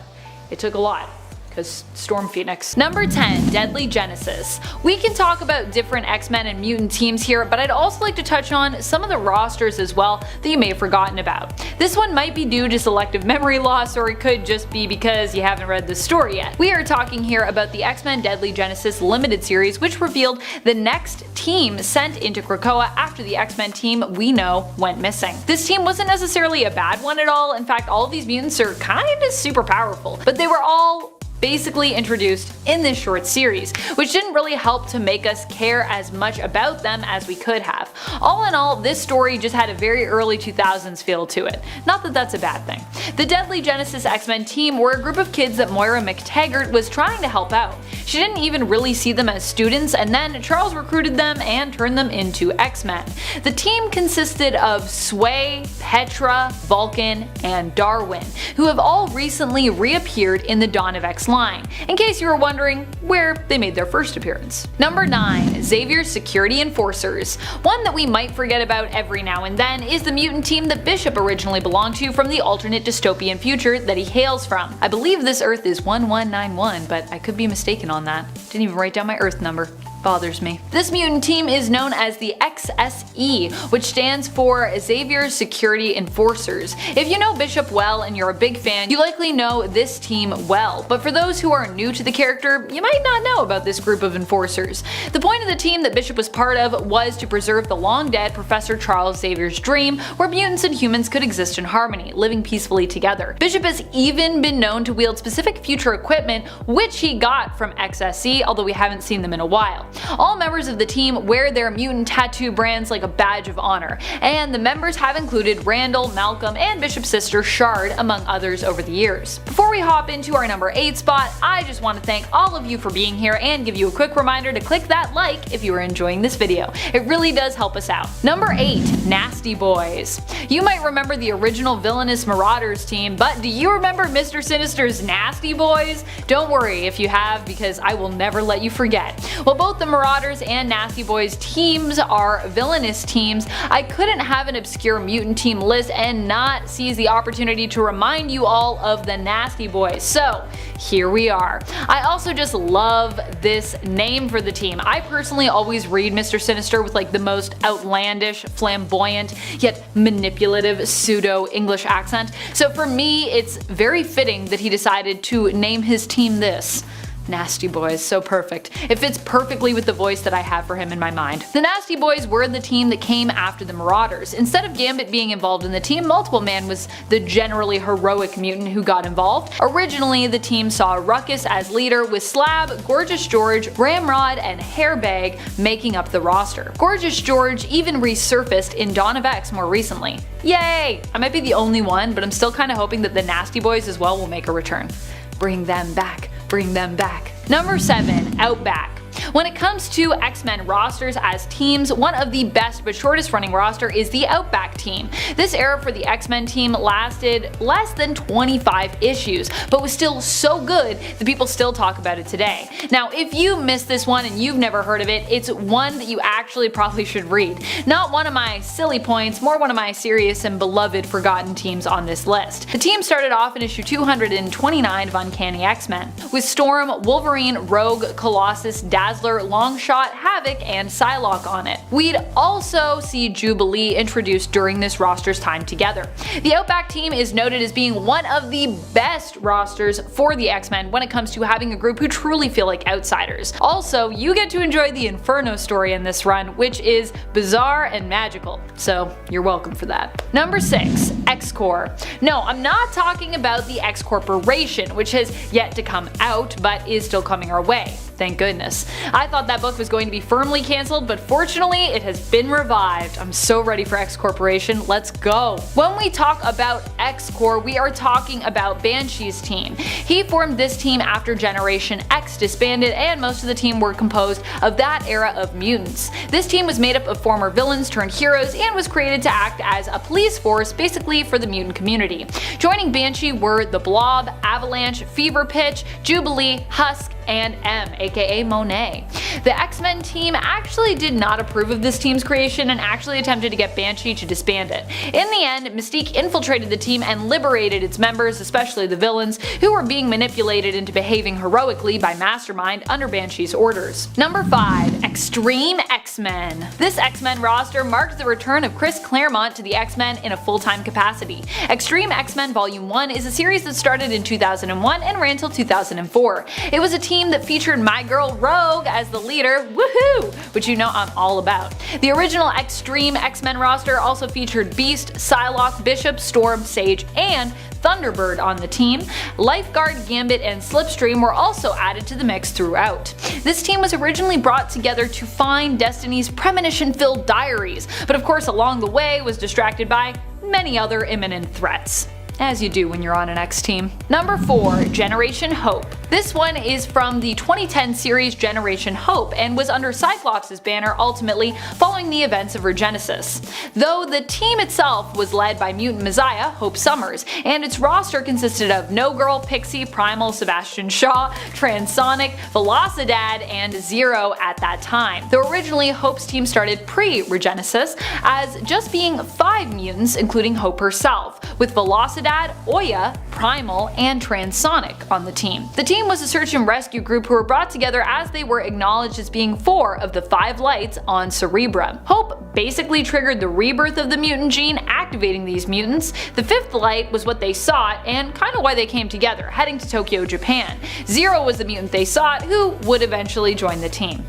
it took a lot. Because Storm Phoenix. Number 10. Deadly Genesis. We can talk about different X-Men and mutant teams here, but I'd also like to touch on some of the rosters as well that you may have forgotten about. This one might be due to selective memory loss, or it could just be because you haven't read the story yet. We are talking here about the X-Men Deadly Genesis limited series, which revealed the next team sent into Krakoa after the X-Men team we know went missing. This team wasn't necessarily a bad one at all. In fact, all of these mutants are kinda super powerful, but they were all basically introduced in this short series, which didn't really help to make us care as much about them as we could have. All in all, this story just had a very early 2000s feel to it. Not that that's a bad thing. The Deadly Genesis X-Men team were a group of kids that Moira McTaggart was trying to help out. She didn't even really see them as students, and then Charles recruited them and turned them into X-Men. The team consisted of Sway, Petra, Vulcan, and Darwin, who have all recently reappeared in the Dawn of X line, in case you were wondering where they made their first appearance. Number 9. Xavier's Security Enforcers. One that we might forget about every now and then is the mutant team that Bishop originally belonged to from the alternate dystopian future that he hails from. I believe this Earth is 1191, but I could be mistaken on that. Didn't even write down my Earth number. Bothers me. This mutant team is known as the XSE, which stands for Xavier's Security Enforcers. If you know Bishop well and you're a big fan, you likely know this team well, but for those who are new to the character, you might not know about this group of enforcers. The point of the team that Bishop was part of was to preserve the long-dead Professor Charles Xavier's dream, where mutants and humans could exist in harmony, living peacefully together. Bishop has even been known to wield specific future equipment, which he got from XSE, although we haven't seen them in a while. All members of the team wear their mutant tattoo brands like a badge of honor, and the members have included Randall, Malcolm, and Bishop's sister Shard, among others over the years. Before we hop into our number 8 spot, I just want to thank all of you for being here and give you a quick reminder to click that like if you are enjoying this video. It really does help us out. Number 8. Nasty Boys. You might remember the original Villainous Marauders team, but do you remember Mr. Sinister's Nasty Boys? Don't worry if you have, because I will never let you forget. Well, both the Marauders and Nasty Boys teams are Villainous teams. I couldn't have an obscure mutant team list and not seize the opportunity to remind you all of the Nasty Boys, so here we are. I also just love this name for the team. I personally always read Mr. Sinister with like the most outlandish, flamboyant, yet manipulative pseudo-English accent, so for me it's very fitting that he decided to name his team this. Nasty Boys, so perfect. It fits perfectly with the voice that I have for him in my mind. The Nasty Boys were the team that came after the Marauders. Instead of Gambit being involved in the team, Multiple Man was the generally heroic mutant who got involved. Originally, the team saw Ruckus as leader, with Slab, Gorgeous George, Ramrod, and Hairbag making up the roster. Gorgeous George even resurfaced in Dawn of X more recently. Yay! I might be the only one, but I'm still kinda hoping that the Nasty Boys as well will make a return. Bring them back. Bring them back. Number 7. Outback. When it comes to X-Men rosters as teams, one of the best but shortest running roster is the Outback team. This era for the X-Men team lasted less than 25 issues, but was still so good that people still talk about it today. Now, if you missed this one and you've never heard of it, it's one that you actually probably should read. Not one of my silly points, more one of my serious and beloved forgotten teams on this list. The team started off in issue 229 of Uncanny X-Men, with Storm, Wolverine, Rogue, Colossus, Dazzler, Longshot, Havoc, and Psylocke on it. We'd also see Jubilee introduced during this roster's time together. The Outback team is noted as being one of the best rosters for the X-Men when it comes to having a group who truly feel like outsiders. Also, you get to enjoy the Inferno story in this run, which is bizarre and magical, so you're welcome for that. Number 6. X-Corps. No, I'm not talking about the X Corporation, which has yet to come out, but is still coming our way. Thank goodness. I thought that book was going to be firmly cancelled, but fortunately it has been revived. I'm so ready for X Corporation, let's go. When we talk about X-Corps, we are talking about Banshee's team. He formed this team after Generation X disbanded, and most of the team were composed of that era of mutants. This team was made up of former villains turned heroes and was created to act as a police force basically for the mutant community. Joining Banshee were the Blob, Avalanche, Fever Pitch, Jubilee, Husk, and M, aka Monet. The X-Men team actually did not approve of this team's creation and actually attempted to get Banshee to disband it. In the end, Mystique infiltrated the team and liberated its members, especially the villains, who were being manipulated into behaving heroically by Mastermind under Banshee's orders. Number 5. Extreme X-Men. This X-Men roster marked the return of Chris Claremont to the X-Men in a full-time capacity. Extreme X-Men Volume 1 is a series that started in 2001 and ran till 2004. It was a team that featured my girl Rogue as the leader, woohoo, which you know I'm all about. The original Extreme X-Men roster also featured Beast, Psylocke, Bishop, Storm, Sage, and Thunderbird on the team. Lifeguard, Gambit, and Slipstream were also added to the mix throughout. This team was originally brought together to find Destiny's premonition-filled diaries, but of course along the way was distracted by many other imminent threats. as you do when you're on an X team. Number 4, Generation Hope. This one is from the 2010 series Generation Hope and was under Cyclops' banner ultimately following the events of Regenesis. Though the team itself was led by mutant messiah Hope Summers, and its roster consisted of No Girl, Pixie, Primal, Sebastian Shaw, Transonic, Velocidad, and Zero at that time. Though originally Hope's team started pre-Regenesis as just being 5 mutants including Hope herself, with Velocidad, Oya, Primal, and Transonic on the team. The team was a search and rescue group who were brought together as they were acknowledged as being 4 of the 5 lights on Cerebra. Hope basically triggered the rebirth of the mutant gene, activating these mutants. The 5th light was what they sought and kind of why they came together, heading to Tokyo, Japan. Zero was the mutant they sought, who would eventually join the team,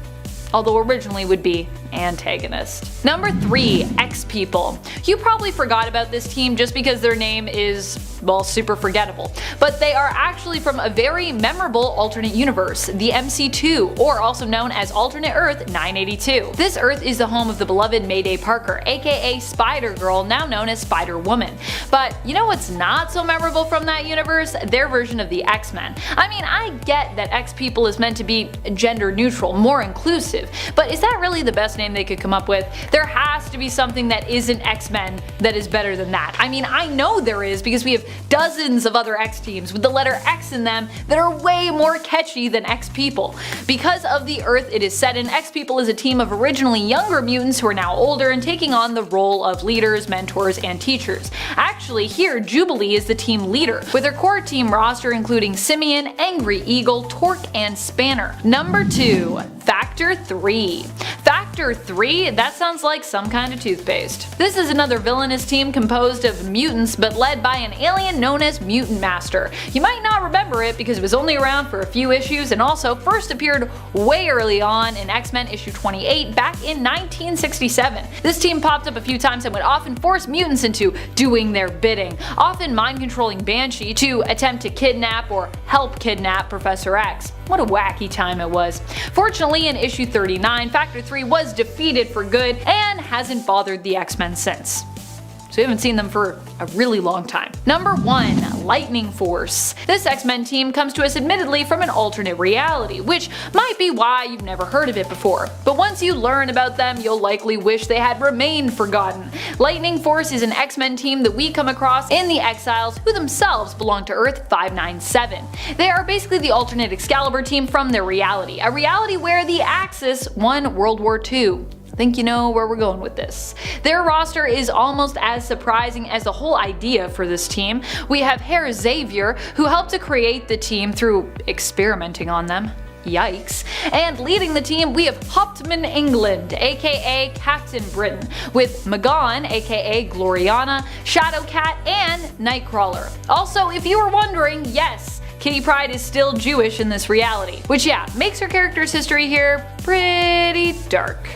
although originally would be antagonist. Number 3, X-People. You probably forgot about this team just because their name is, well, super forgettable, but they are actually from a very memorable alternate universe, the MC2, or also known as Alternate Earth 982. This Earth is the home of the beloved Mayday Parker, aka Spider-Girl, now known as Spider-Woman. But you know what's not so memorable from that universe? Their version of the X-Men. I mean, I get that X-People is meant to be gender neutral, more inclusive, but is that really the best name they could come up with? There has to be something that isn't X-Men that is better than that. I mean, I know there is because we have dozens of other X teams with the letter X in them that are way more catchy than X-People. Because of the Earth it is set in, X-People is a team of originally younger mutants who are now older and taking on the role of leaders, mentors, and teachers. Actually, here Jubilee is the team leader, with her core team roster including Simeon, Angry Eagle, Torque, and Spanner. Number 2, Factor 3. Factor 3? That sounds like some kind of toothpaste. This is another villainous team composed of mutants but led by an alien known as Mutant Master. You might not remember it because it was only around for a few issues and also first appeared way early on in X-Men issue 28 back in 1967. This team popped up a few times and would often force mutants into doing their bidding, often mind-controlling Banshee to attempt to kidnap or help kidnap Professor X. What a wacky time it was. Fortunately, in issue 39, Factor 3 was defeated for good and hasn't bothered the X-Men since. So we haven't seen them for a really long time. Number 1, Lightning Force. This X-Men team comes to us admittedly from an alternate reality, which might be why you've never heard of it before. But once you learn about them, you'll likely wish they had remained forgotten. Lightning Force is an X-Men team that we come across in the Exiles, who themselves belong to Earth 597. They are basically the alternate Excalibur team from their reality, a reality where the Axis won World War II. Think you know where we're going with this. Their roster is almost as surprising as the whole idea for this team. We have Herr Xavier, who helped to create the team through experimenting on them. Yikes. And leading the team we have Hauptmann England, aka Captain Britain, with Magon, aka Gloriana, Shadowcat, and Nightcrawler. Also, if you were wondering, yes, Kitty Pryde is still Jewish in this reality, which yeah, makes her character's history here pretty dark.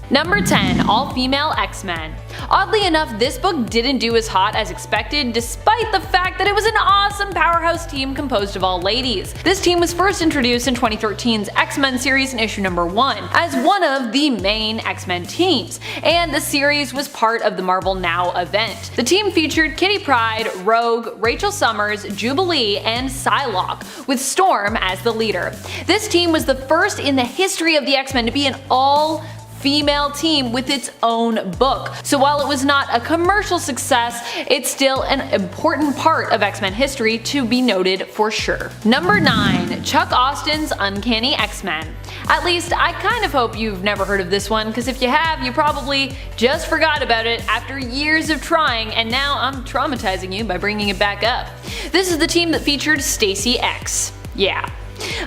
Number 10, All-Female X-Men. Oddly enough, this book didn't do as hot as expected despite the fact that it was an awesome powerhouse team composed of all ladies. This team was first introduced in 2013's X-Men series in issue number 1 as one of the main X-Men teams, and the series was part of the Marvel Now event. The team featured Kitty Pryde, Rogue, Rachel Summers, Jubilee, and Psylocke, with Storm as the leader. This team was the first in the history of the X-Men to be an all-female team with its own book. So while it was not a commercial success, it's still an important part of X-Men history to be noted for sure. Number 9, Chuck Austin's Uncanny X-Men. At least I kind of hope you've never heard of this one, because if you have, you probably just forgot about it after years of trying, and now I'm traumatizing you by bringing it back up. This is the team that featured Stacy X. Yeah.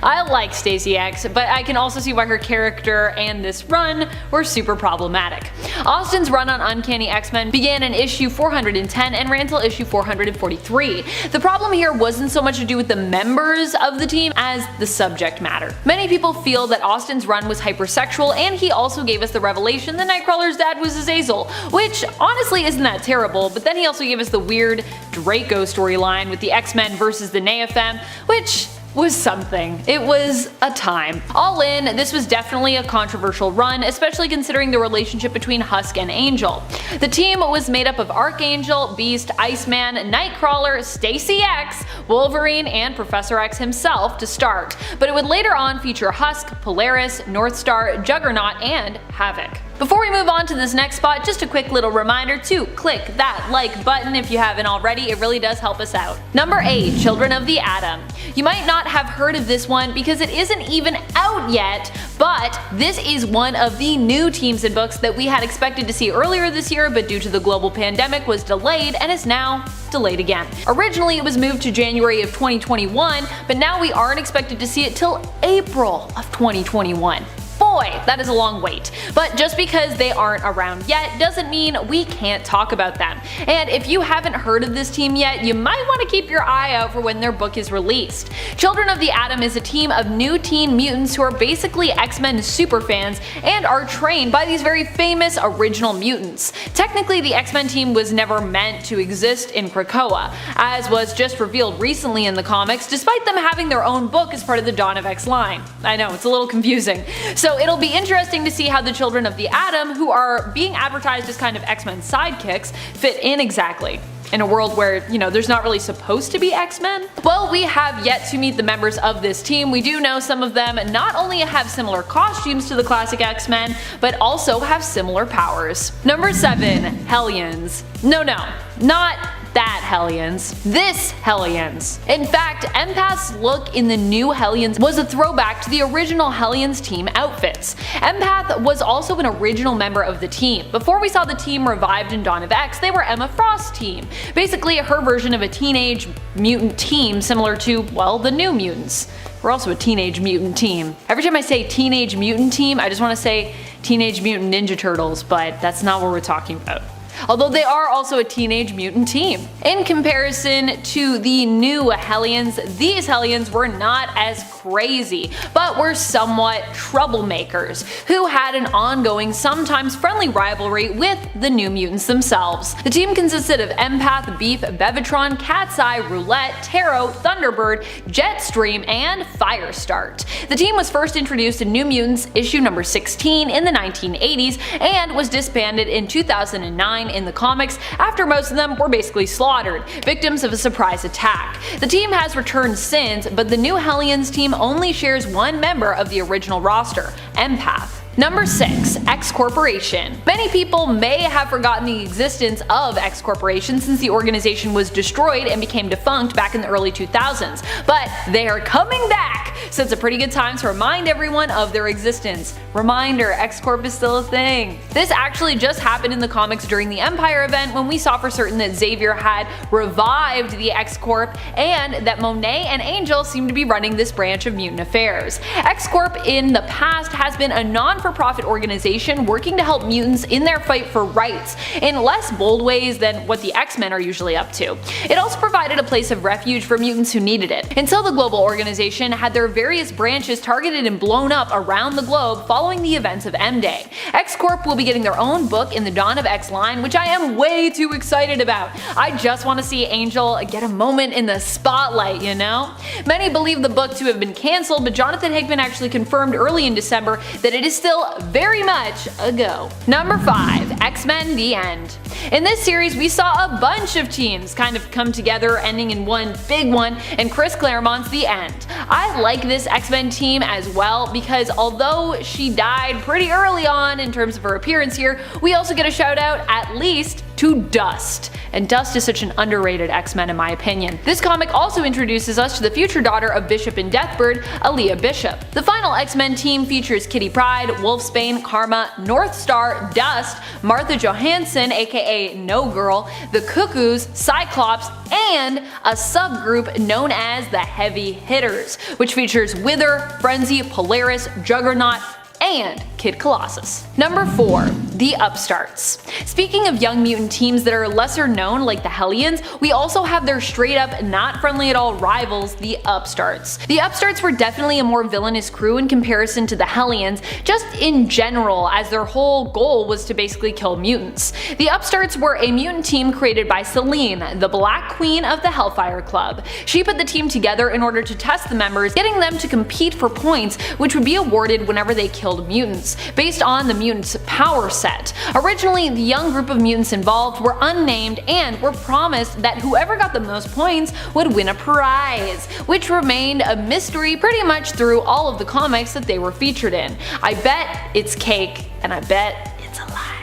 I like Stacy X, but I can also see why her character and this run were super problematic. Austin's run on Uncanny X-Men began in issue 410 and ran till issue 443. The problem here wasn't so much to do with the members of the team as the subject matter. Many people feel that Austin's run was hypersexual, and he also gave us the revelation that Nightcrawler's dad was Azazel, which honestly isn't that terrible, but then he also gave us the weird Draco storyline with the X-Men versus the Neophem, which was something. It was a time. All in, this was definitely a controversial run, especially considering the relationship between Husk and Angel. The team was made up of Archangel, Beast, Iceman, Nightcrawler, Stacy X, Wolverine, and Professor X himself to start, but it would later on feature Husk, Polaris, Northstar, Juggernaut, and Havoc. Before we move on to this next spot, just a quick little reminder to click that like button if you haven't already, it really does help us out. Number 8, Children of the Atom. You might not have heard of this one because it isn't even out yet, but this is one of the new teams and books that we had expected to see earlier this year, but due to the global pandemic was delayed and is now delayed again. Originally it was moved to January of 2021, but now we aren't expected to see it till April of 2021. Boy, that is a long wait. But just because they aren't around yet doesn't mean we can't talk about them. And if you haven't heard of this team yet, you might want to keep your eye out for when their book is released. Children of the Atom is a team of new teen mutants who are basically X-Men superfans and are trained by these very famous original mutants. Technically, the X-Men team was never meant to exist in Krakoa, as was just revealed recently in the comics, despite them having their own book as part of the Dawn of X line. I know, it's a little confusing. So it'll be interesting to see how the Children of the Atom, who are being advertised as kind of X-Men sidekicks, fit in exactly. In a world where, you know, there's not really supposed to be X-Men? Well, we have yet to meet the members of this team. We do know some of them not only have similar costumes to the classic X-Men, but also have similar powers. Number 7, Hellions. No, not that Hellions. This Hellions. In fact, Empath's look in the new Hellions was a throwback to the original Hellions team outfits. Empath was also an original member of the team. Before we saw the team revived in Dawn of X, they were Emma Frost's team. Basically her version of a teenage mutant team similar to, well, the New Mutants. We're also a teenage mutant team. Every time I say teenage mutant team, I just want to say Teenage Mutant Ninja Turtles, but that's not what we're talking about. Although they are also a teenage mutant team. In comparison to the new Hellions, these Hellions were not as crazy, but were somewhat troublemakers, who had an ongoing, sometimes friendly rivalry with the New Mutants themselves. The team consisted of Empath, Beef, Bevatron, Cat's Eye, Roulette, Taro, Thunderbird, Jetstream, and Firestart. The team was first introduced in New Mutants issue number 16 in the 1980s and was disbanded in 2009 in the comics after most of them were basically slaughtered, victims of a surprise attack. The team has returned since, but the new Hellions team only shares one member of the original roster, Empath. Number 6, X Corporation. Many people may have forgotten the existence of X Corporation since the organization was destroyed and became defunct back in the early 2000s, but they are coming back, so it's a pretty good time to remind everyone of their existence. Reminder, X Corp is still a thing. This actually just happened in the comics during the Empire event when we saw for certain that Xavier had revived the X Corp and that Monet and Angel seem to be running this branch of mutant affairs. X Corp in the past has been a non-for-profit organization working to help mutants in their fight for rights in less bold ways than what the X-Men are usually up to. It also provided a place of refuge for mutants who needed it, until the global organization had their various branches targeted and blown up around the globe following the events of M-Day. X-Corp will be getting their own book in the Dawn of X line, which I am way too excited about. I just want to see Angel get a moment in the spotlight, you know? Many believe the book to have been cancelled, but Jonathan Hickman actually confirmed early in December that it is still very much a go. Number 5, X-Men The End. In this series, we saw a bunch of teams kind of come together, ending in one big one, and Chris Claremont's The End. I like this X-Men team as well because although she died pretty early on in terms of her appearance here, we also get a shout out at least to Dust. And Dust is such an underrated X-Men in my opinion. This comic also introduces us to the future daughter of Bishop and Deathbird, Aaliyah Bishop. The final X-Men team features Kitty Pryde, Wolfsbane, Karma, Northstar, Dust, Martha Johansson aka No Girl, the Cuckoos, Cyclops, and a subgroup known as the Heavy Hitters, which features Wither, Frenzy, Polaris, Juggernaut, and Kid Colossus. Number 4. The Upstarts. Speaking of young mutant teams that are lesser known like the Hellions, we also have their straight up not friendly at all rivals, the Upstarts. The Upstarts were definitely a more villainous crew in comparison to the Hellions, just in general, as their whole goal was to basically kill mutants. The Upstarts were a mutant team created by Selene, the Black Queen of the Hellfire Club. She put the team together in order to test the members, getting them to compete for points which would be awarded whenever they killed mutants, based on the mutants' power set. Originally, the young group of mutants involved were unnamed and were promised that whoever got the most points would win a prize, which remained a mystery pretty much through all of the comics that they were featured in. I bet it's cake, and I bet it's a lie.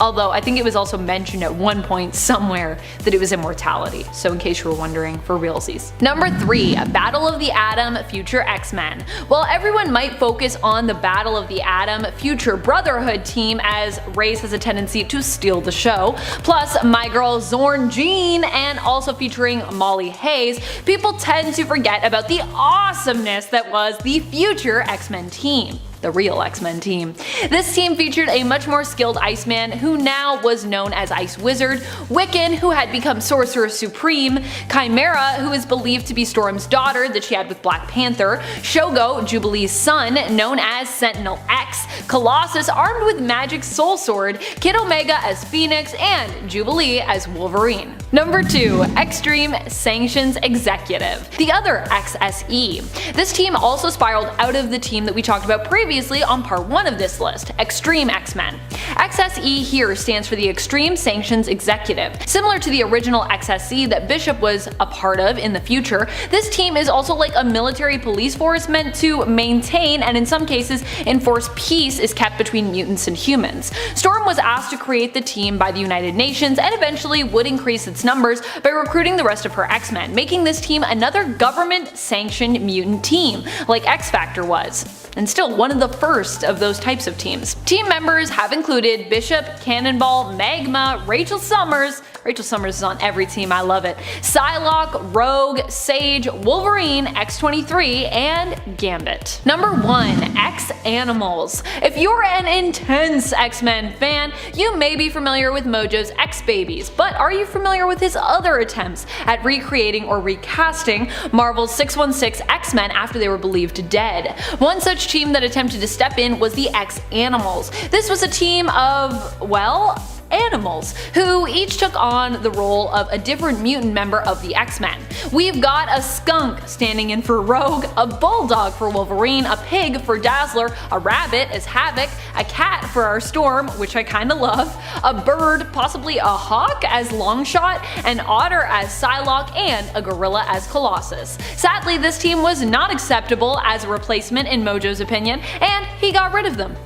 Although I think it was also mentioned at one point somewhere that it was immortality, so in case you were wondering, for realsies. Number 3. Battle of the Atom Future X-Men. While everyone might focus on the Battle of the Atom Future Brotherhood team, as Race has a tendency to steal the show, plus My Girl Zorn Jean, and also featuring Molly Hayes, people tend to forget about the awesomeness that was the Future X-Men team. The real X-Men team. This team featured a much more skilled Iceman, who now was known as Ice Wizard, Wiccan, who had become Sorcerer Supreme, Chimera, who is believed to be Storm's daughter that she had with Black Panther, Shogo, Jubilee's son, known as Sentinel X, Colossus armed with Magic Soul Sword, Kid Omega as Phoenix, and Jubilee as Wolverine. Number 2. Extreme Sanctions Executive, the other XSE. This team also spiraled out of the team that we talked about previously on part 1 of this list, Extreme X-Men. XSE here stands for the Extreme Sanctions Executive. Similar to the original XSE that Bishop was a part of in the future, this team is also like a military police force meant to maintain and in some cases enforce peace is kept between mutants and humans. Storm was asked to create the team by the United Nations and eventually would increase its numbers by recruiting the rest of her X-Men, making this team another government-sanctioned mutant team, like X-Factor was, and still one of the first of those types of teams. Team members have included Bishop, Cannonball, Magma, Rachel Summers is on every team, I love it, Psylocke, Rogue, Sage, Wolverine, X-23, and Gambit. Number 1. X-Animals. If you're an intense X-Men fan, you may be familiar with Mojo's X-Babies, but are you familiar with his other attempts at recreating or recasting Marvel's 616 X-Men after they were believed dead? One such team that attempted to step in was the X-Animals. This was a team of, well, animals, who each took on the role of a different mutant member of the X-Men. We've got a skunk standing in for Rogue, a bulldog for Wolverine, a pig for Dazzler, a rabbit as Havoc, a cat for our Storm, which I kinda love, a bird, possibly a hawk as Longshot, an otter as Psylocke, and a gorilla as Colossus. Sadly, this team was not acceptable as a replacement in Mojo's opinion, and he got rid of them.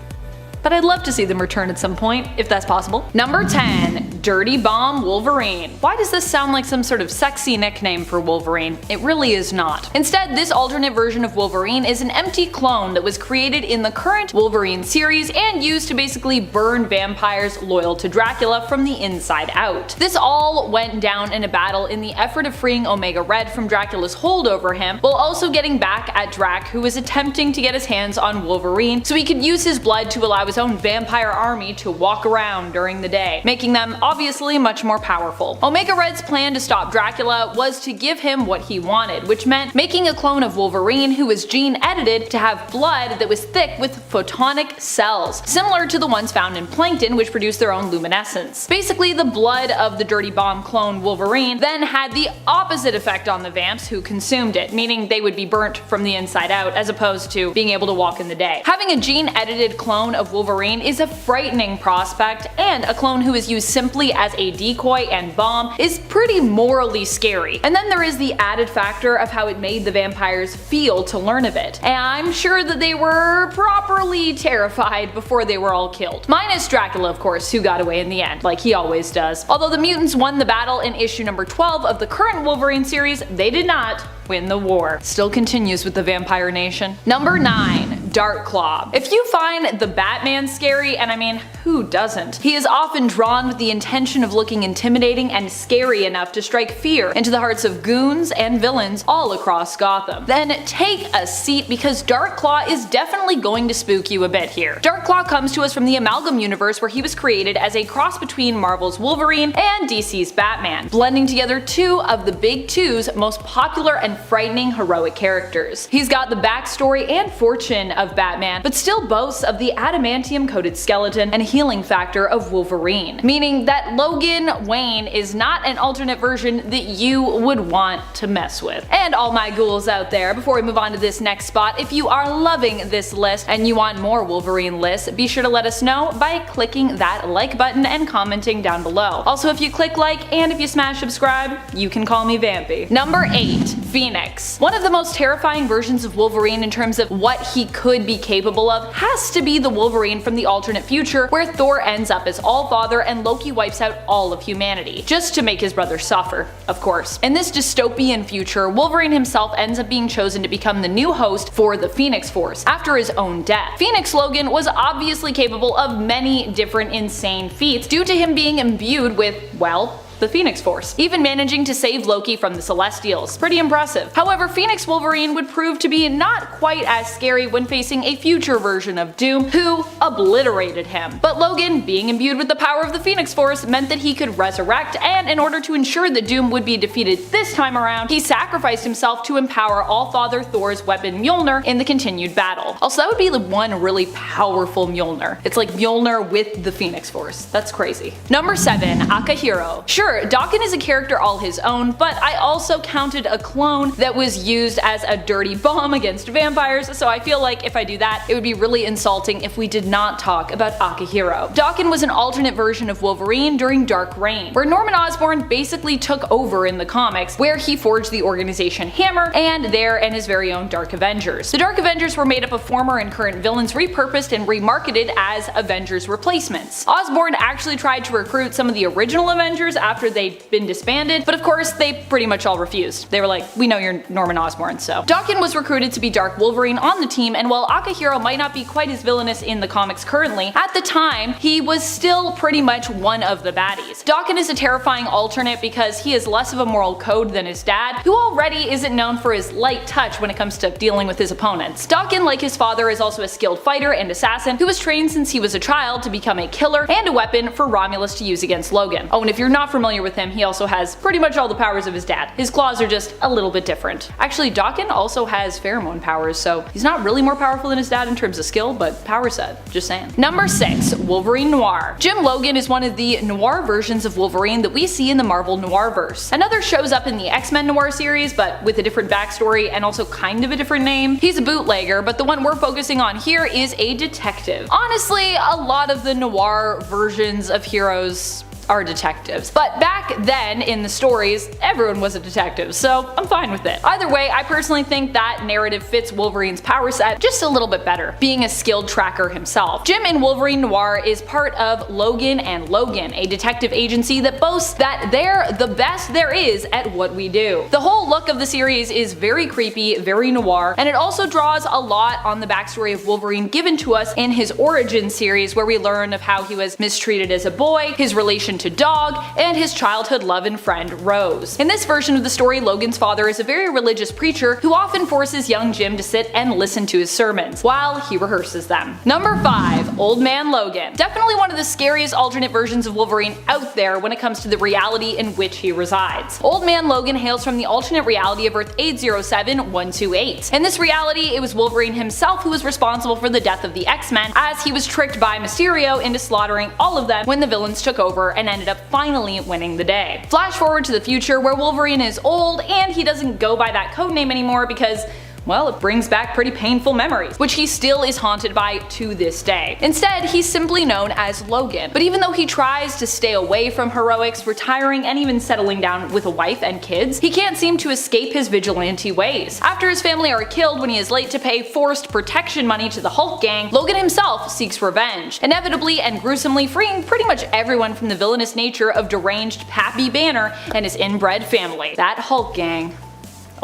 But I'd love to see them return at some point, if that's possible. Number 10. Dirty Bomb Wolverine. Why does this sound like some sort of sexy nickname for Wolverine? It really is not. Instead, this alternate version of Wolverine is an empty clone that was created in the current Wolverine series and used to basically burn vampires loyal to Dracula from the inside out. This all went down in a battle in the effort of freeing Omega Red from Dracula's hold over him, while also getting back at Drac, who was attempting to get his hands on Wolverine so he could use his blood to allow his own vampire army to walk around during the day, making them obviously much more powerful. Omega Red's plan to stop Dracula was to give him what he wanted, which meant making a clone of Wolverine who was gene edited to have blood that was thick with photonic cells, similar to the ones found in plankton, which produce their own luminescence. Basically, the blood of the Dirty Bomb clone Wolverine then had the opposite effect on the vamps who consumed it, meaning they would be burnt from the inside out as opposed to being able to walk in the day. Having a gene edited clone of Wolverine is a frightening prospect, and a clone who is used simply as a decoy and bomb is pretty morally scary. And then there is the added factor of how it made the vampires feel to learn of it. And I'm sure that they were properly terrified before they were all killed. Minus Dracula, of course, who got away in the end, like he always does. Although the mutants won the battle in issue number 12 of the current Wolverine series, they did not win the war. Still continues with the Vampire Nation. Number 9. Darkclaw. If you find the Batman scary, and I mean, who doesn't? He is often drawn with the intention of looking intimidating and scary enough to strike fear into the hearts of goons and villains all across Gotham. Then take a seat, because Darkclaw is definitely going to spook you a bit here. Darkclaw comes to us from the Amalgam universe, where he was created as a cross between Marvel's Wolverine and DC's Batman, blending together two of the Big Two's most popular and frightening heroic characters. He's got the backstory and fortune of Batman, but still boasts of the adamantium-coated skeleton and healing factor of Wolverine, meaning that Logan Wayne is not an alternate version that you would want to mess with. And all my ghouls out there, before we move on to this next spot, if you are loving this list and you want more Wolverine lists, be sure to let us know by clicking that like button and commenting down below. Also, if you click like and if you smash subscribe, you can call me Vampy. Number 8. Phoenix. One of the most terrifying versions of Wolverine in terms of what he could be capable of has to be the Wolverine from the alternate future, where Thor ends up as All-Father and Loki wipes out all of humanity, just to make his brother suffer, of course. In this dystopian future, Wolverine himself ends up being chosen to become the new host for the Phoenix Force after his own death. Phoenix Logan was obviously capable of many different insane feats due to him being imbued with, well, the Phoenix Force, even managing to save Loki from the Celestials. Pretty impressive. However, Phoenix Wolverine would prove to be not quite as scary when facing a future version of Doom, who obliterated him. But Logan, being imbued with the power of the Phoenix Force, meant that he could resurrect, and in order to ensure that Doom would be defeated this time around, he sacrificed himself to empower All-Father Thor's weapon Mjolnir in the continued battle. Also, that would be the one really powerful Mjolnir. It's like Mjolnir with the Phoenix Force. That's crazy. Number 7. Akahiro. Sure, Daken is a character all his own, but I also counted a clone that was used as a dirty bomb against vampires, so I feel like if I do that, it would be really insulting if we did not talk about Akahiro. Daken was an alternate version of Wolverine during Dark Reign, where Norman Osborn basically took over in the comics, where he forged the organization Hammer and his very own Dark Avengers. The Dark Avengers were made up of former and current villains repurposed and remarketed as Avengers replacements. Osborn actually tried to recruit some of the original Avengers after they'd been disbanded, but of course they pretty much all refused. They were like, we know you're Norman Osborn, so. Daken was recruited to be Dark Wolverine on the team, and while Akahiro might not be quite as villainous in the comics currently, at the time he was still pretty much one of the baddies. Daken is a terrifying alternate because he has less of a moral code than his dad, who already isn't known for his light touch when it comes to dealing with his opponents. Daken, like his father, is also a skilled fighter and assassin who was trained since he was a child to become a killer and a weapon for Romulus to use against Logan. Oh, and if you're not familiar with him, he also has pretty much all the powers of his dad. His claws are just a little bit different. Actually, Daken also has pheromone powers, so he's not really more powerful than his dad in terms of skill, but power set, just saying. Number 6. Wolverine Noir. Jim Logan is one of the noir versions of Wolverine that we see in the Marvel Noirverse. Another shows up in the X-Men Noir series, but with a different backstory and also kind of a different name. He's a bootlegger, but the one we're focusing on here is a detective. Honestly, a lot of the noir versions of heroes are detectives. But back then in the stories, everyone was a detective, so I'm fine with it. Either way, I personally think that narrative fits Wolverine's power set just a little bit better, being a skilled tracker himself. Jim in Wolverine Noir is part of Logan and Logan, a detective agency that boasts that they're the best there is at what we do. The whole look of the series is very creepy, very noir, and it also draws a lot on the backstory of Wolverine given to us in his origin series, where we learn of how he was mistreated as a boy, his relation to Dog, and his childhood love and friend Rose. In this version of the story, Logan's father is a very religious preacher who often forces young Jim to sit and listen to his sermons while he rehearses them. Number 5. Old Man Logan. Definitely one of the scariest alternate versions of Wolverine out there when it comes to the reality in which he resides. Old Man Logan hails from the alternate reality of Earth 807-128. In this reality, it was Wolverine himself who was responsible for the death of the X-Men, as he was tricked by Mysterio into slaughtering all of them when the villains took over and ended up finally winning the day. Flash forward to the future, where Wolverine is old and he doesn't go by that codename anymore because, well, it brings back pretty painful memories, which he still is haunted by to this day. Instead, he's simply known as Logan. But even though he tries to stay away from heroics, retiring, and even settling down with a wife and kids, he can't seem to escape his vigilante ways. After his family are killed when he is late to pay forced protection money to the Hulk gang, Logan himself seeks revenge, inevitably and gruesomely freeing pretty much everyone from the villainous nature of deranged Pappy Banner and his inbred family. That Hulk gang.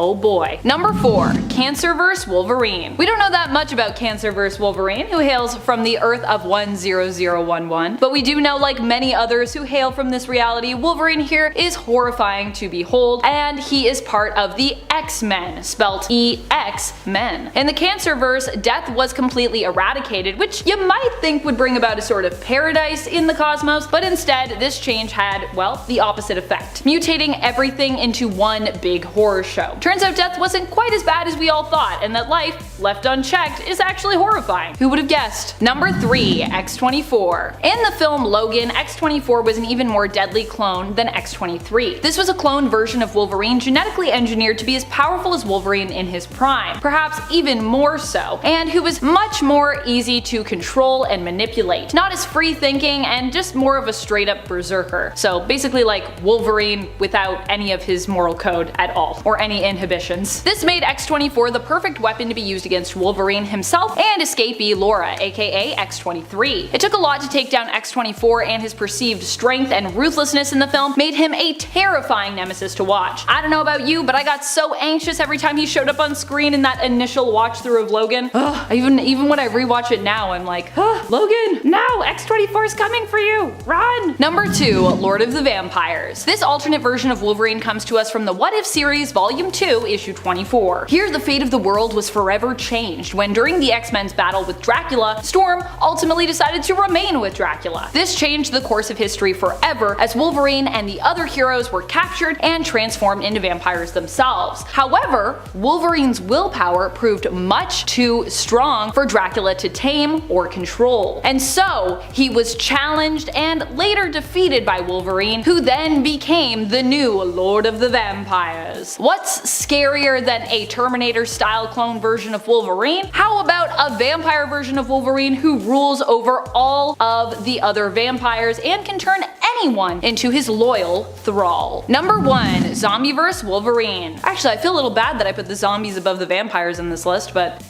Oh boy. Number 4. Cancer vs. Wolverine. We don't know that much about Cancer vs. Wolverine, who hails from the Earth of 10011, but we do know, like many others who hail from this reality, Wolverine here is horrifying to behold, and he is part of the X-Men, spelt E-X-Men. In the Cancerverse, death was completely eradicated, which you might think would bring about a sort of paradise in the cosmos, but instead this change had, well, the opposite effect, mutating everything into one big horror show. Turns out death wasn't quite as bad as we all thought, and that life, left unchecked, is actually horrifying. Who would have guessed? Number 3. X-24. In the film Logan, X-24 was an even more deadly clone than X-23. This was a clone version of Wolverine genetically engineered to be as powerful as Wolverine in his prime, perhaps even more so, and who was much more easy to control and manipulate. Not as free thinking and just more of a straight up berserker. So basically like Wolverine without any of his moral code at all, or any inhibitions. This made X-24 the perfect weapon to be used against Wolverine himself and escapee Laura, aka X-23. It took a lot to take down X-24, and his perceived strength and ruthlessness in the film made him a terrifying nemesis to watch. I don't know about you, but I got so anxious every time he showed up on screen in that initial watch through of Logan. Even when I rewatch it now, I'm like, Logan, no, X-24 is coming for you, run! Number 2. Lord of the Vampires. This alternate version of Wolverine comes to us from the What If series Volume 2, Issue 24. Here the fate of the world was forever changed when during the X-Men's battle with Dracula, Storm ultimately decided to remain with Dracula. This changed the course of history forever as Wolverine and the other heroes were captured and transformed into vampires themselves. However, Wolverine's willpower proved much too strong for Dracula to tame or control, and so he was challenged and later defeated by Wolverine, who then became the new Lord of the Vampires. What's scarier than a Terminator-style clone version of Wolverine? How about a vampire version of Wolverine who rules over all of the other vampires and can turn anyone into his loyal thrall? Number 1. Zombieverse Wolverine. Actually, I feel a little bad that I put the zombies above the vampires in this list, but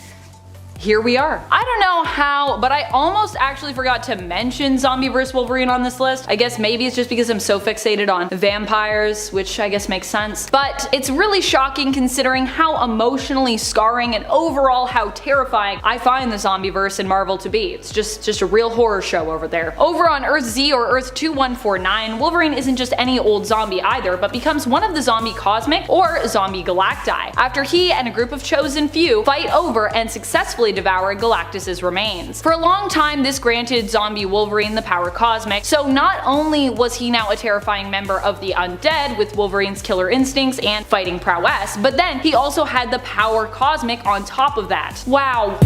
here we are. I don't know how, but I almost actually forgot to mention Zombie vs. Wolverine on this list. I guess maybe it's just because I'm so fixated on vampires, which I guess makes sense. But it's really shocking considering how emotionally scarring and overall how terrifying I find the Zombieverse in Marvel to be. It's just a real horror show over there. Over on Earth Z or Earth 2149, Wolverine isn't just any old zombie either, but becomes one of the zombie cosmic or zombie galacti, after he and a group of chosen few fight over and successfully devour Galactus's remains. For a long time, this granted zombie Wolverine the power cosmic, so not only was he now a terrifying member of the undead with Wolverine's killer instincts and fighting prowess, but then he also had the power cosmic on top of that. Wow.